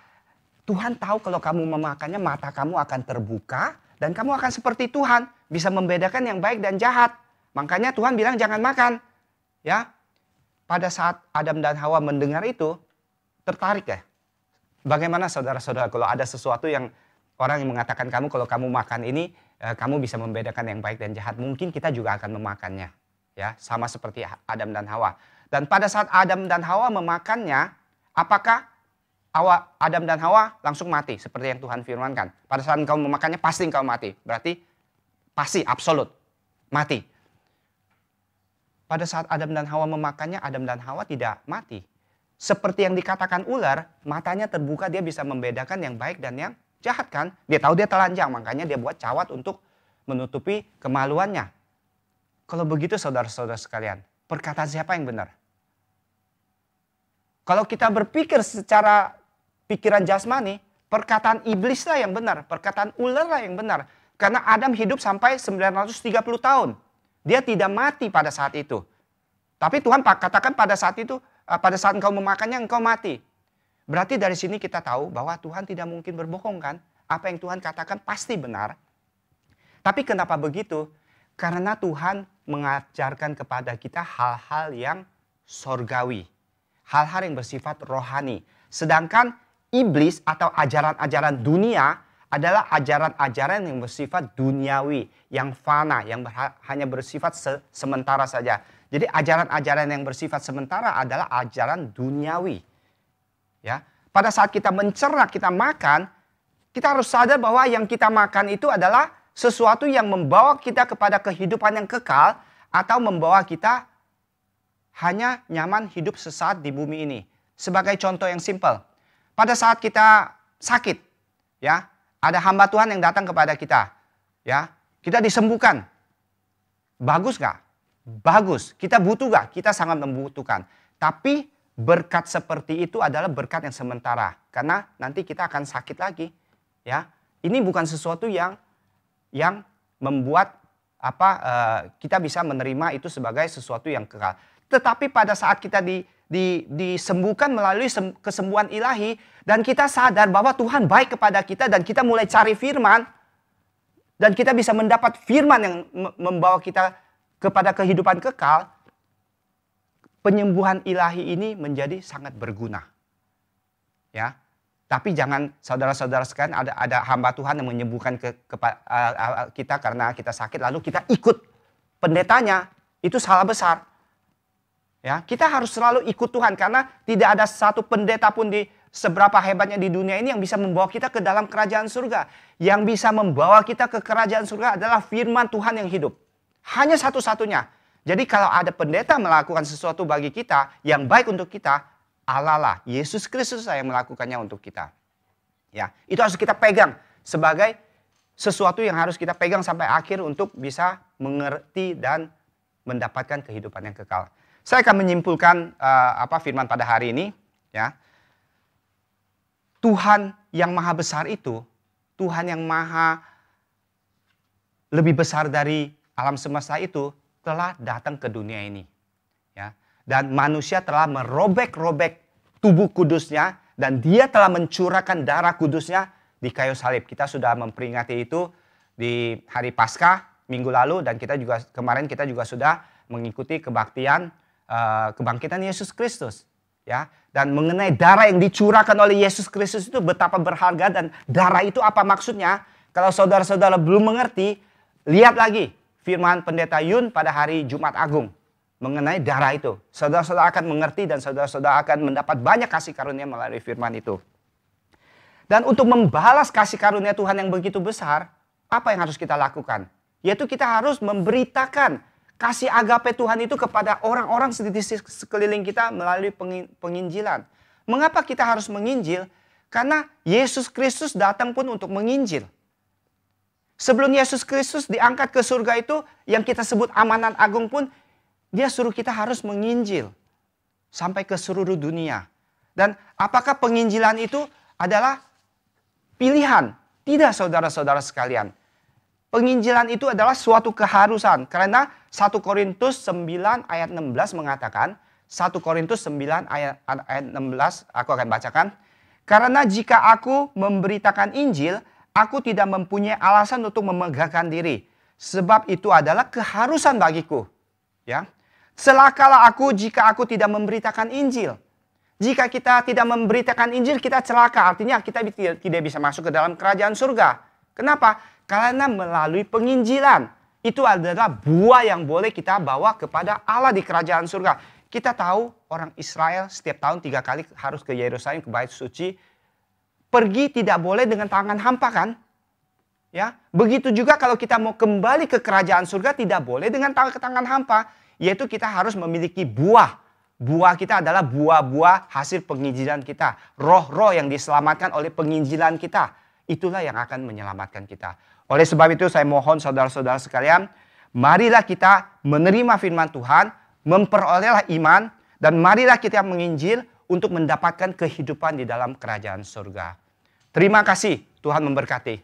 Tuhan tahu kalau kamu memakannya mata kamu akan terbuka dan kamu akan seperti Tuhan, bisa membedakan yang baik dan jahat. Makanya Tuhan bilang jangan makan. Ya. Pada saat Adam dan Hawa mendengar itu, tertarik ya. Bagaimana saudara-saudara kalau ada sesuatu yang orang yang mengatakan kamu kalau kamu makan ini kamu bisa membedakan yang baik dan jahat, mungkin kita juga akan memakannya. Ya, sama seperti Adam dan Hawa. Dan pada saat Adam dan Hawa memakannya, apakah Adam dan Hawa langsung mati seperti yang Tuhan firmankan? Pada saat engkau memakannya pasti engkau mati. Berarti pasti absolut mati. Pada saat Adam dan Hawa memakannya, Adam dan Hawa tidak mati. Seperti yang dikatakan ular, matanya terbuka, dia bisa membedakan yang baik dan yang jahat kan? Dia tahu dia telanjang, makanya dia buat cawat untuk menutupi kemaluannya. Kalau begitu saudara-saudara sekalian, perkataan siapa yang benar? Kalau kita berpikir secara pikiran jasmani, perkataan iblislah yang benar, perkataan ularlah yang benar. Karena Adam hidup sampai 930 tahun. Dia tidak mati pada saat itu. Tapi Tuhan katakan pada saat itu, pada saat engkau memakannya engkau mati. Berarti dari sini kita tahu bahwa Tuhan tidak mungkin berbohong kan? Apa yang Tuhan katakan pasti benar. Tapi kenapa begitu? Karena Tuhan mengajarkan kepada kita hal-hal yang sorgawi. Hal-hal yang bersifat rohani. Sedangkan iblis atau ajaran-ajaran dunia adalah ajaran-ajaran yang bersifat duniawi, yang fana, yang hanya bersifat sementara saja. Jadi ajaran-ajaran yang bersifat sementara adalah ajaran duniawi. Ya, pada saat kita mencerna, kita makan, kita harus sadar bahwa yang kita makan itu adalah sesuatu yang membawa kita kepada kehidupan yang kekal atau membawa kita hanya nyaman hidup sesaat di bumi ini. Sebagai contoh yang simpel, pada saat kita sakit, ya, ada hamba Tuhan yang datang kepada kita, ya, kita disembuhkan. Bagus gak? Bagus. Kita butuh gak? Kita sangat membutuhkan. Tapi berkat seperti itu adalah berkat yang sementara, karena nanti kita akan sakit lagi, ya. Ini bukan sesuatu yang membuat kita bisa menerima itu sebagai sesuatu yang kekal. Tetapi pada saat kita disembuhkan melalui kesembuhan ilahi dan kita sadar bahwa Tuhan baik kepada kita dan kita mulai cari firman dan kita bisa mendapat firman yang membawa kita kepada kehidupan kekal, penyembuhan ilahi ini menjadi sangat berguna. Ya. Tapi jangan saudara-saudara sekalian, ada hamba Tuhan yang menyembuhkan kita karena kita sakit lalu kita ikut pendetanya, itu salah besar. Ya, kita harus selalu ikut Tuhan karena tidak ada satu pendeta pun di seberapa hebatnya di dunia ini yang bisa membawa kita ke dalam kerajaan surga. Yang bisa membawa kita ke kerajaan surga adalah firman Tuhan yang hidup. Hanya satu-satunya. Jadi kalau ada pendeta melakukan sesuatu bagi kita yang baik untuk kita, Allah lah, Yesus Kristus yang melakukannya untuk kita. Ya, itu harus kita pegang sebagai sesuatu yang harus kita pegang sampai akhir untuk bisa mengerti dan mendapatkan kehidupan yang kekal. Saya akan menyimpulkan firman pada hari ini, ya. Tuhan yang maha besar itu, Tuhan yang maha lebih besar dari alam semesta itu telah datang ke dunia ini, ya. Dan manusia telah merobek-robek tubuh kudusnya dan dia telah mencurahkan darah kudusnya di kayu salib. Kita sudah memperingati itu di hari Paskah minggu lalu dan kemarin kita juga sudah mengikuti kebangkitan Yesus Kristus, ya. Dan mengenai darah yang dicurahkan oleh Yesus Kristus itu betapa berharga dan darah itu apa maksudnya? Kalau saudara-saudara belum mengerti, lihat lagi firman Pendeta Yun pada hari Jumat Agung mengenai darah itu. Saudara-saudara akan mengerti dan saudara-saudara akan mendapat banyak kasih karunia melalui firman itu. Dan untuk membalas kasih karunia Tuhan yang begitu besar, apa yang harus kita lakukan? Yaitu kita harus memberitakan kasih agape Tuhan itu kepada orang-orang di sekeliling kita melalui penginjilan. Mengapa kita harus menginjil? Karena Yesus Kristus datang pun untuk menginjil. Sebelum Yesus Kristus diangkat ke surga itu, yang kita sebut amanat agung pun, dia suruh kita harus menginjil sampai ke seluruh dunia. Dan apakah penginjilan itu adalah pilihan? Tidak, saudara-saudara sekalian. Penginjilan itu adalah suatu keharusan. Karena 1 Korintus 9 ayat 16 mengatakan, 1 Korintus 9 ayat 16, aku akan bacakan. Karena jika aku memberitakan Injil, aku tidak mempunyai alasan untuk memegahkan diri. Sebab itu adalah keharusan bagiku. Ya. Celakalah aku jika aku tidak memberitakan Injil. Jika kita tidak memberitakan Injil, kita celaka. Artinya kita tidak bisa masuk ke dalam kerajaan surga. Kenapa? Karena melalui penginjilan. Itu adalah buah yang boleh kita bawa kepada Allah di kerajaan surga. Kita tahu orang Israel setiap tahun 3 kali harus ke Yerusalem, ke Bait Suci. Pergi tidak boleh dengan tangan hampa kan? Ya, begitu juga kalau kita mau kembali ke kerajaan surga tidak boleh dengan tangan hampa. Yaitu kita harus memiliki buah. Buah kita adalah buah-buah hasil penginjilan kita. Roh-roh yang diselamatkan oleh penginjilan kita. Itulah yang akan menyelamatkan kita. Oleh sebab itu saya mohon saudara-saudara sekalian, marilah kita menerima firman Tuhan, memperolehlah iman, dan marilah kita menginjil untuk mendapatkan kehidupan di dalam kerajaan surga. Terima kasih, Tuhan memberkati.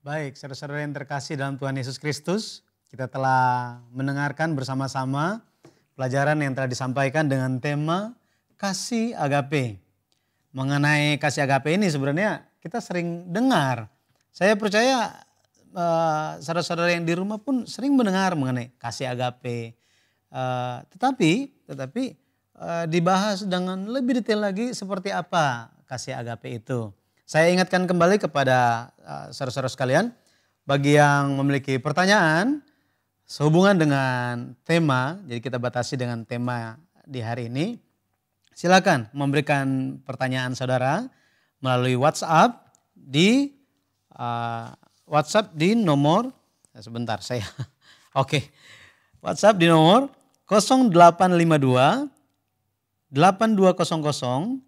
Baik, saudara-saudara yang terkasih dalam Tuhan Yesus Kristus, kita telah mendengarkan bersama-sama pelajaran yang telah disampaikan dengan tema kasih agape. Mengenai kasih agape ini sebenarnya kita sering dengar. Saya percaya saudara-saudara yang di rumah pun sering mendengar mengenai kasih agape. Tetapi dibahas dengan lebih detail lagi seperti apa kasih agape itu. Saya ingatkan kembali kepada saudara-saudara sekalian, bagi yang memiliki pertanyaan sehubungan dengan tema, jadi kita batasi dengan tema di hari ini. Silakan memberikan pertanyaan saudara melalui WhatsApp di nomor WhatsApp di nomor 0852 8200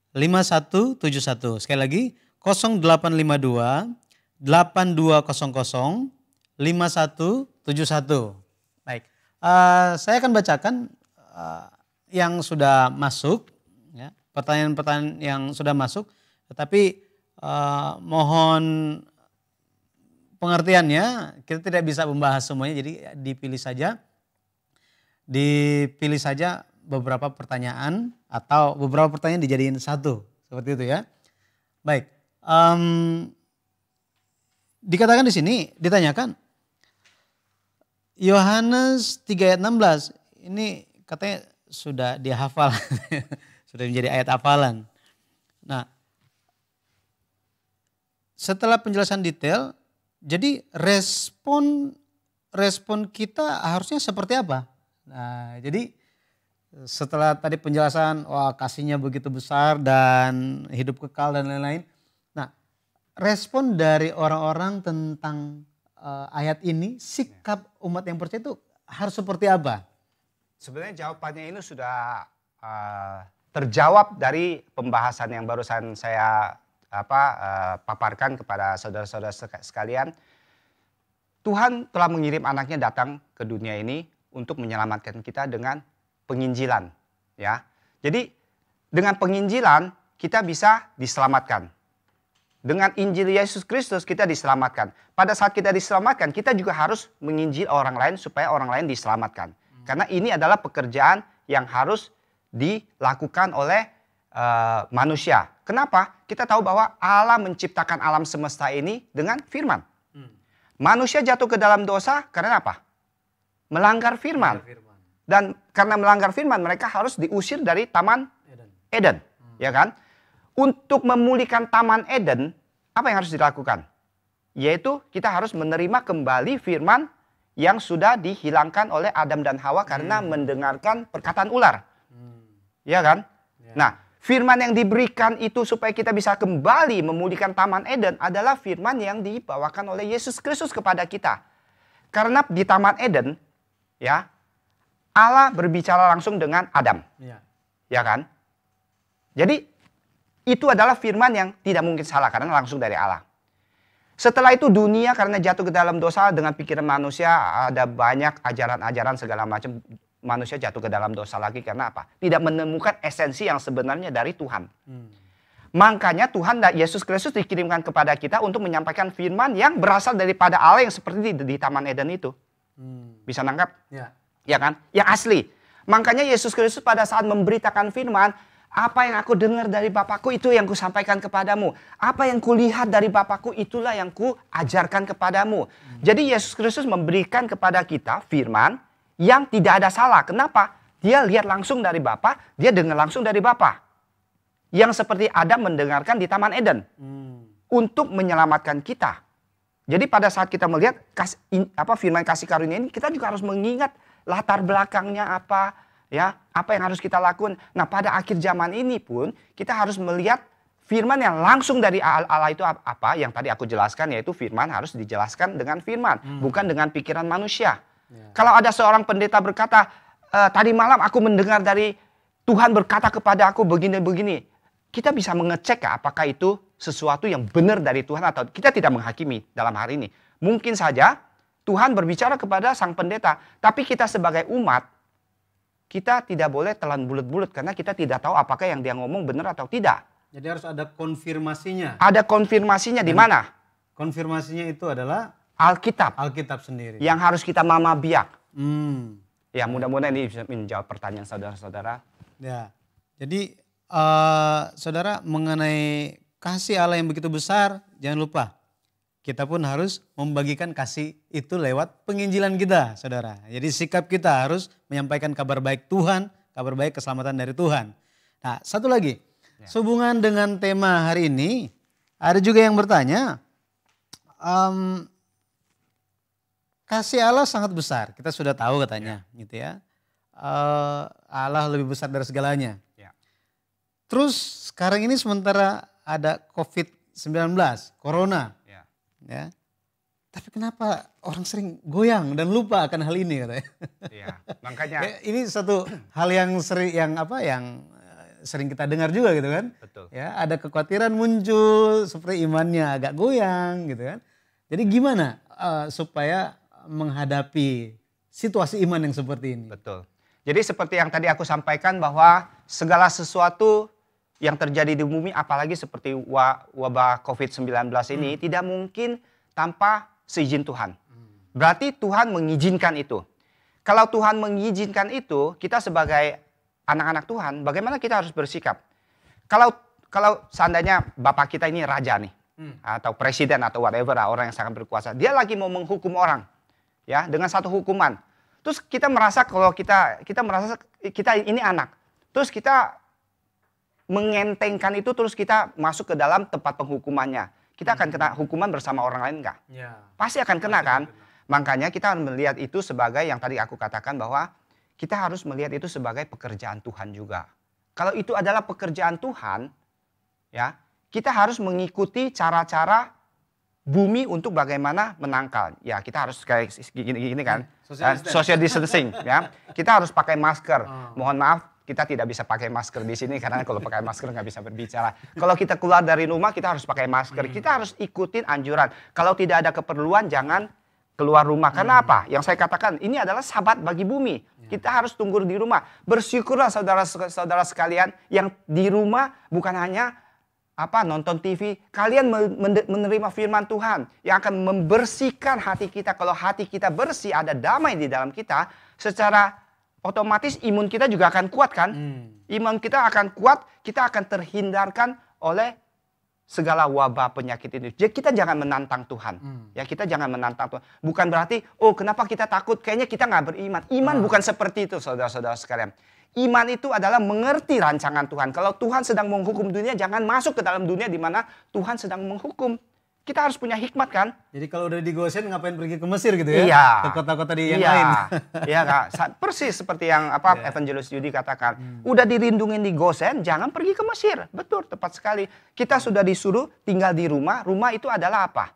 5171. Sekali lagi 0852 8200 5171. Baik, saya akan bacakan yang sudah masuk, ya, pertanyaan-pertanyaan yang sudah masuk, tetapi mohon pengertiannya, kita tidak bisa membahas semuanya, jadi dipilih saja beberapa pertanyaan atau beberapa pertanyaan dijadiin satu, seperti itu ya. Baik, dikatakan di sini, ditanyakan Yohanes 3 ayat 16, ini katanya sudah dihafal, sudah menjadi ayat hafalan. Nah, setelah penjelasan detail, jadi respon kita harusnya seperti apa? Nah, jadi setelah tadi penjelasan, wah kasihnya begitu besar dan hidup kekal dan lain-lain. Nah, respon dari orang-orang tentang ayat ini, sikap umat yang percaya itu harus seperti apa? Sebenarnya jawabannya ini sudah terjawab dari pembahasan yang barusan saya paparkan kepada saudara-saudara sekalian. Tuhan telah mengirim anaknya datang ke dunia ini untuk menyelamatkan kita dengan penginjilan, ya. Jadi dengan penginjilan kita bisa diselamatkan. Dengan Injil Yesus Kristus kita diselamatkan. Pada saat kita diselamatkan, kita juga harus menginjil orang lain supaya orang lain diselamatkan. Karena ini adalah pekerjaan yang harus dilakukan oleh manusia. Kenapa? Kita tahu bahwa Allah menciptakan alam semesta ini dengan firman. Manusia jatuh ke dalam dosa karena apa? Melanggar firman. Dan karena melanggar firman mereka harus diusir dari Taman Eden. Ya kan? Untuk memulihkan Taman Eden, apa yang harus dilakukan? Yaitu kita harus menerima kembali firman yang sudah dihilangkan oleh Adam dan Hawa karena mendengarkan perkataan ular. Ya kan? Ya. Nah, firman yang diberikan itu supaya kita bisa kembali memulihkan Taman Eden adalah firman yang dibawakan oleh Yesus Kristus kepada kita. Karena di Taman Eden, ya, Allah berbicara langsung dengan Adam. Ya kan? Jadi, itu adalah firman yang tidak mungkin salah karena langsung dari Allah. Setelah itu dunia karena jatuh ke dalam dosa dengan pikiran manusia, ada banyak ajaran-ajaran segala macam. Manusia jatuh ke dalam dosa lagi karena apa? Tidak menemukan esensi yang sebenarnya dari Tuhan. Makanya Tuhan dan Yesus Kristus dikirimkan kepada kita untuk menyampaikan firman yang berasal daripada Allah yang seperti di Taman Eden itu. Bisa nangkap? Ya kan? Yang asli. Makanya Yesus Kristus pada saat memberitakan firman, apa yang aku dengar dari Bapakku itu yang kusampaikan kepadamu. Apa yang kulihat dari Bapakku itulah yang kuajarkan kepadamu. Jadi Yesus Kristus memberikan kepada kita firman yang tidak ada salah. Kenapa? Dia lihat langsung dari Bapa, dia dengar langsung dari Bapa. Yang seperti Adam mendengarkan di Taman Eden. Untuk menyelamatkan kita. Jadi pada saat kita melihat firman kasih karunia ini, kita juga harus mengingat latar belakangnya apa, ya, apa yang harus kita lakukan. Nah, pada akhir zaman ini pun kita harus melihat firman yang langsung dari Allah itu apa yang tadi aku jelaskan, yaitu firman harus dijelaskan dengan firman, bukan dengan pikiran manusia. Kalau ada seorang pendeta berkata, tadi malam aku mendengar dari Tuhan berkata kepada aku begini-begini. Kita bisa mengecek apakah itu sesuatu yang benar dari Tuhan atau kita tidak menghakimi dalam hari ini. Mungkin saja Tuhan berbicara kepada sang pendeta, tapi kita sebagai umat, kita tidak boleh telan bulat-bulat karena kita tidak tahu apakah yang dia ngomong benar atau tidak. Jadi harus ada konfirmasinya. Ada konfirmasinya di mana? Konfirmasinya itu adalah Alkitab. Alkitab sendiri. Yang harus kita mama biak. Ya, mudah-mudahan ini bisa menjawab pertanyaan saudara-saudara. Ya, jadi saudara, mengenai kasih Allah yang begitu besar, jangan lupa kita pun harus membagikan kasih itu lewat penginjilan kita, saudara. Jadi sikap kita harus menyampaikan kabar baik Tuhan, kabar baik keselamatan dari Tuhan. Nah, satu lagi, sehubungan dengan tema hari ini, ada juga yang bertanya, kasih Allah sangat besar, kita sudah tahu katanya, gitu ya. Allah lebih besar dari segalanya. Terus sekarang ini sementara ada COVID-19, Corona. Ya. Tapi kenapa orang sering goyang dan lupa akan hal ini katanya. Ya, makanya ini satu hal yang sering kita dengar juga gitu kan. Betul. Ya, ada kekhawatiran muncul seperti imannya agak goyang gitu kan. Jadi gimana supaya menghadapi situasi iman yang seperti ini? Betul. Jadi seperti yang tadi aku sampaikan bahwa segala sesuatu yang terjadi di bumi, apalagi seperti wabah COVID-19 ini, tidak mungkin tanpa seizin Tuhan. Berarti Tuhan mengizinkan itu. Kalau Tuhan mengizinkan itu, kita sebagai anak-anak Tuhan, bagaimana kita harus bersikap? Kalau seandainya Bapak kita ini raja nih, atau presiden atau whatever, orang yang sangat berkuasa, dia lagi mau menghukum orang, ya, dengan satu hukuman. Terus kita merasa kalau kita merasa kita ini anak, terus kita mengentengkan itu, terus kita masuk ke dalam tempat penghukumannya. Kita akan kena hukuman bersama orang lain enggak? Ya. Pasti akan kena kan? Makanya kita harus melihat itu sebagai yang tadi aku katakan bahwa kita harus melihat itu sebagai pekerjaan Tuhan juga. Kalau itu adalah pekerjaan Tuhan, ya, kita harus mengikuti cara-cara bumi untuk bagaimana menangkal. Ya, kita harus kayak gini kan, social distancing, ya. Kita harus pakai masker. Mohon maaf, kita tidak bisa pakai masker di sini karena kalau pakai masker nggak bisa berbicara. Kalau kita keluar dari rumah kita harus pakai masker. Kita harus ikutin anjuran. Kalau tidak ada keperluan jangan keluar rumah. Karena apa? Yang saya katakan ini adalah sabat bagi bumi. Kita harus tunggu di rumah. Bersyukurlah saudara-saudara sekalian yang di rumah bukan hanya nonton TV. Kalian menerima firman Tuhan yang akan membersihkan hati kita. Kalau hati kita bersih, ada damai di dalam kita, secara otomatis imun kita juga akan kuat kan? Imun kita akan kuat, kita akan terhindarkan oleh segala wabah penyakit ini. Jadi kita jangan menantang Tuhan. Ya, kita jangan menantang Tuhan. Bukan berarti, kenapa kita takut? Kayaknya kita nggak beriman. Iman bukan seperti itu, saudara-saudara sekalian. Iman itu adalah mengerti rancangan Tuhan. Kalau Tuhan sedang menghukum dunia, jangan masuk ke dalam dunia di mana Tuhan sedang menghukum. Kita harus punya hikmat kan? Jadi kalau udah di Gosen ngapain pergi ke Mesir gitu ya? Iya. Ke kota-kota yang lain. Iya Kak, persis seperti yang Evangelist Yudi katakan. Udah dirindungin di Gosen, jangan pergi ke Mesir. Betul, tepat sekali. Kita sudah disuruh tinggal di rumah. Rumah itu adalah apa?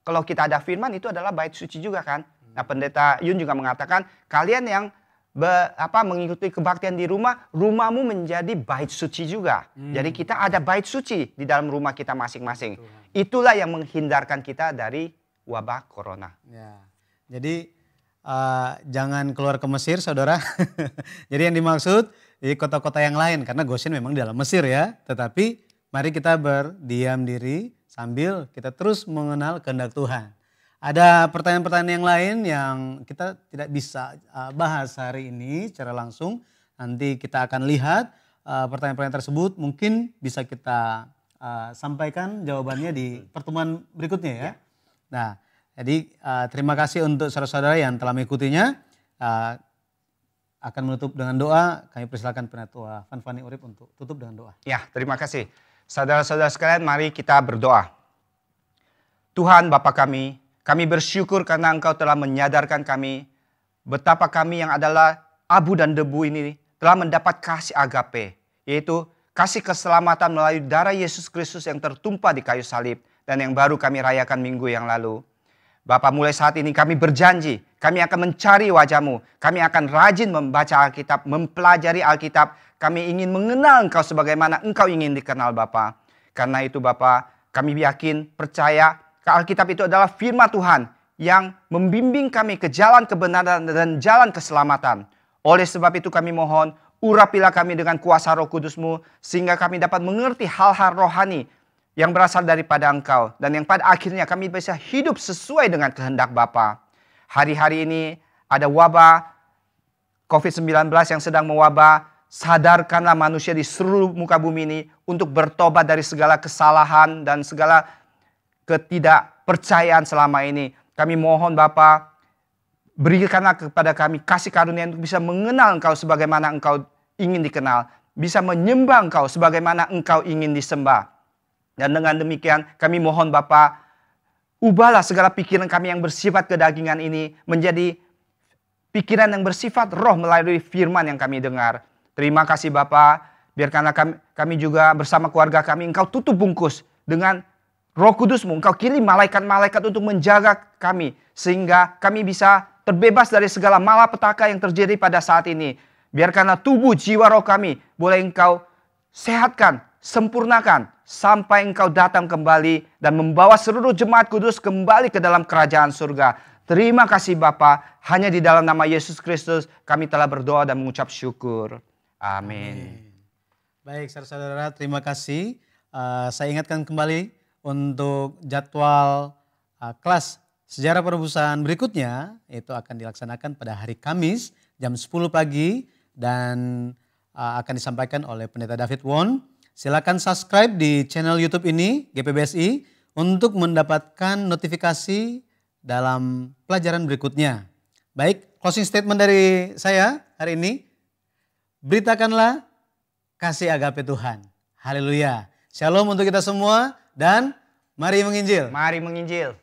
Kalau kita ada firman itu adalah bait suci juga kan? Nah, Pendeta Yun juga mengatakan, kalian yang mengikuti kebaktian di rumah, rumahmu menjadi bait suci juga. Jadi kita ada bait suci di dalam rumah kita masing-masing. Itulah yang menghindarkan kita dari wabah corona. Ya. Jadi jangan keluar ke Mesir, saudara. Jadi yang dimaksud di kota-kota yang lain, karena Gosen memang di dalam Mesir ya. Tetapi mari kita berdiam diri sambil kita terus mengenal kehendak Tuhan. Ada pertanyaan-pertanyaan yang lain yang kita tidak bisa bahas hari ini secara langsung. Nanti kita akan lihat pertanyaan-pertanyaan tersebut, mungkin bisa kita sampaikan jawabannya di pertemuan berikutnya ya. Nah, jadi terima kasih untuk saudara-saudara yang telah mengikutinya. akan menutup dengan doa. Kami persilakan Penatua Fanfani Urip untuk tutup dengan doa. Ya, terima kasih. Saudara-saudara sekalian, mari kita berdoa. Tuhan Bapa kami bersyukur karena Engkau telah menyadarkan kami betapa kami yang adalah abu dan debu ini telah mendapat kasih agape, yaitu kasih keselamatan melalui darah Yesus Kristus yang tertumpah di kayu salib dan yang baru kami rayakan minggu yang lalu. Bapa, mulai saat ini kami berjanji, kami akan mencari wajah-Mu, kami akan rajin membaca Alkitab, mempelajari Alkitab, kami ingin mengenal Engkau sebagaimana Engkau ingin dikenal Bapa. Karena itu Bapa, kami yakin, percaya, Alkitab itu adalah firman Tuhan yang membimbing kami ke jalan kebenaran dan jalan keselamatan. Oleh sebab itu kami mohon, urapilah kami dengan kuasa Roh Kudus-Mu, sehingga kami dapat mengerti hal-hal rohani yang berasal daripada Engkau. Dan yang pada akhirnya kami bisa hidup sesuai dengan kehendak Bapa. Hari-hari ini ada wabah COVID-19 yang sedang mewabah. Sadarkanlah manusia di seluruh muka bumi ini untuk bertobat dari segala kesalahan dan segala ketidakpercayaan selama ini. Kami mohon Bapa, berikanlah kepada kami kasih karunia untuk bisa mengenal Engkau sebagaimana Engkau ingin dikenal. Bisa menyembah Engkau sebagaimana Engkau ingin disembah. Dan dengan demikian kami mohon Bapa, ubahlah segala pikiran kami yang bersifat kedagingan ini menjadi pikiran yang bersifat roh melalui firman yang kami dengar. Terima kasih Bapa, biarkanlah kami juga bersama keluarga kami Engkau tutup bungkus dengan Roh Kudus-Mu. Engkau kirim malaikat-malaikat untuk menjaga kami sehingga kami bisa terbebas dari segala malapetaka yang terjadi pada saat ini. Biarkanlah tubuh, jiwa, roh kami boleh Engkau sehatkan, sempurnakan sampai Engkau datang kembali dan membawa seluruh jemaat kudus kembali ke dalam kerajaan surga. Terima kasih Bapa, hanya di dalam nama Yesus Kristus kami telah berdoa dan mengucap syukur. Amin. Baik saudara-saudara, terima kasih. Saya ingatkan kembali untuk jadwal kelas sejarah perebusan berikutnya, itu akan dilaksanakan pada hari Kamis jam 10 pagi dan akan disampaikan oleh Pendeta David Won. Silakan subscribe di channel YouTube ini, GPBSI, untuk mendapatkan notifikasi dalam pelajaran berikutnya. Baik, closing statement dari saya hari ini. Beritakanlah kasih agape Tuhan. Haleluya. Shalom untuk kita semua dan mari menginjil. Mari menginjil.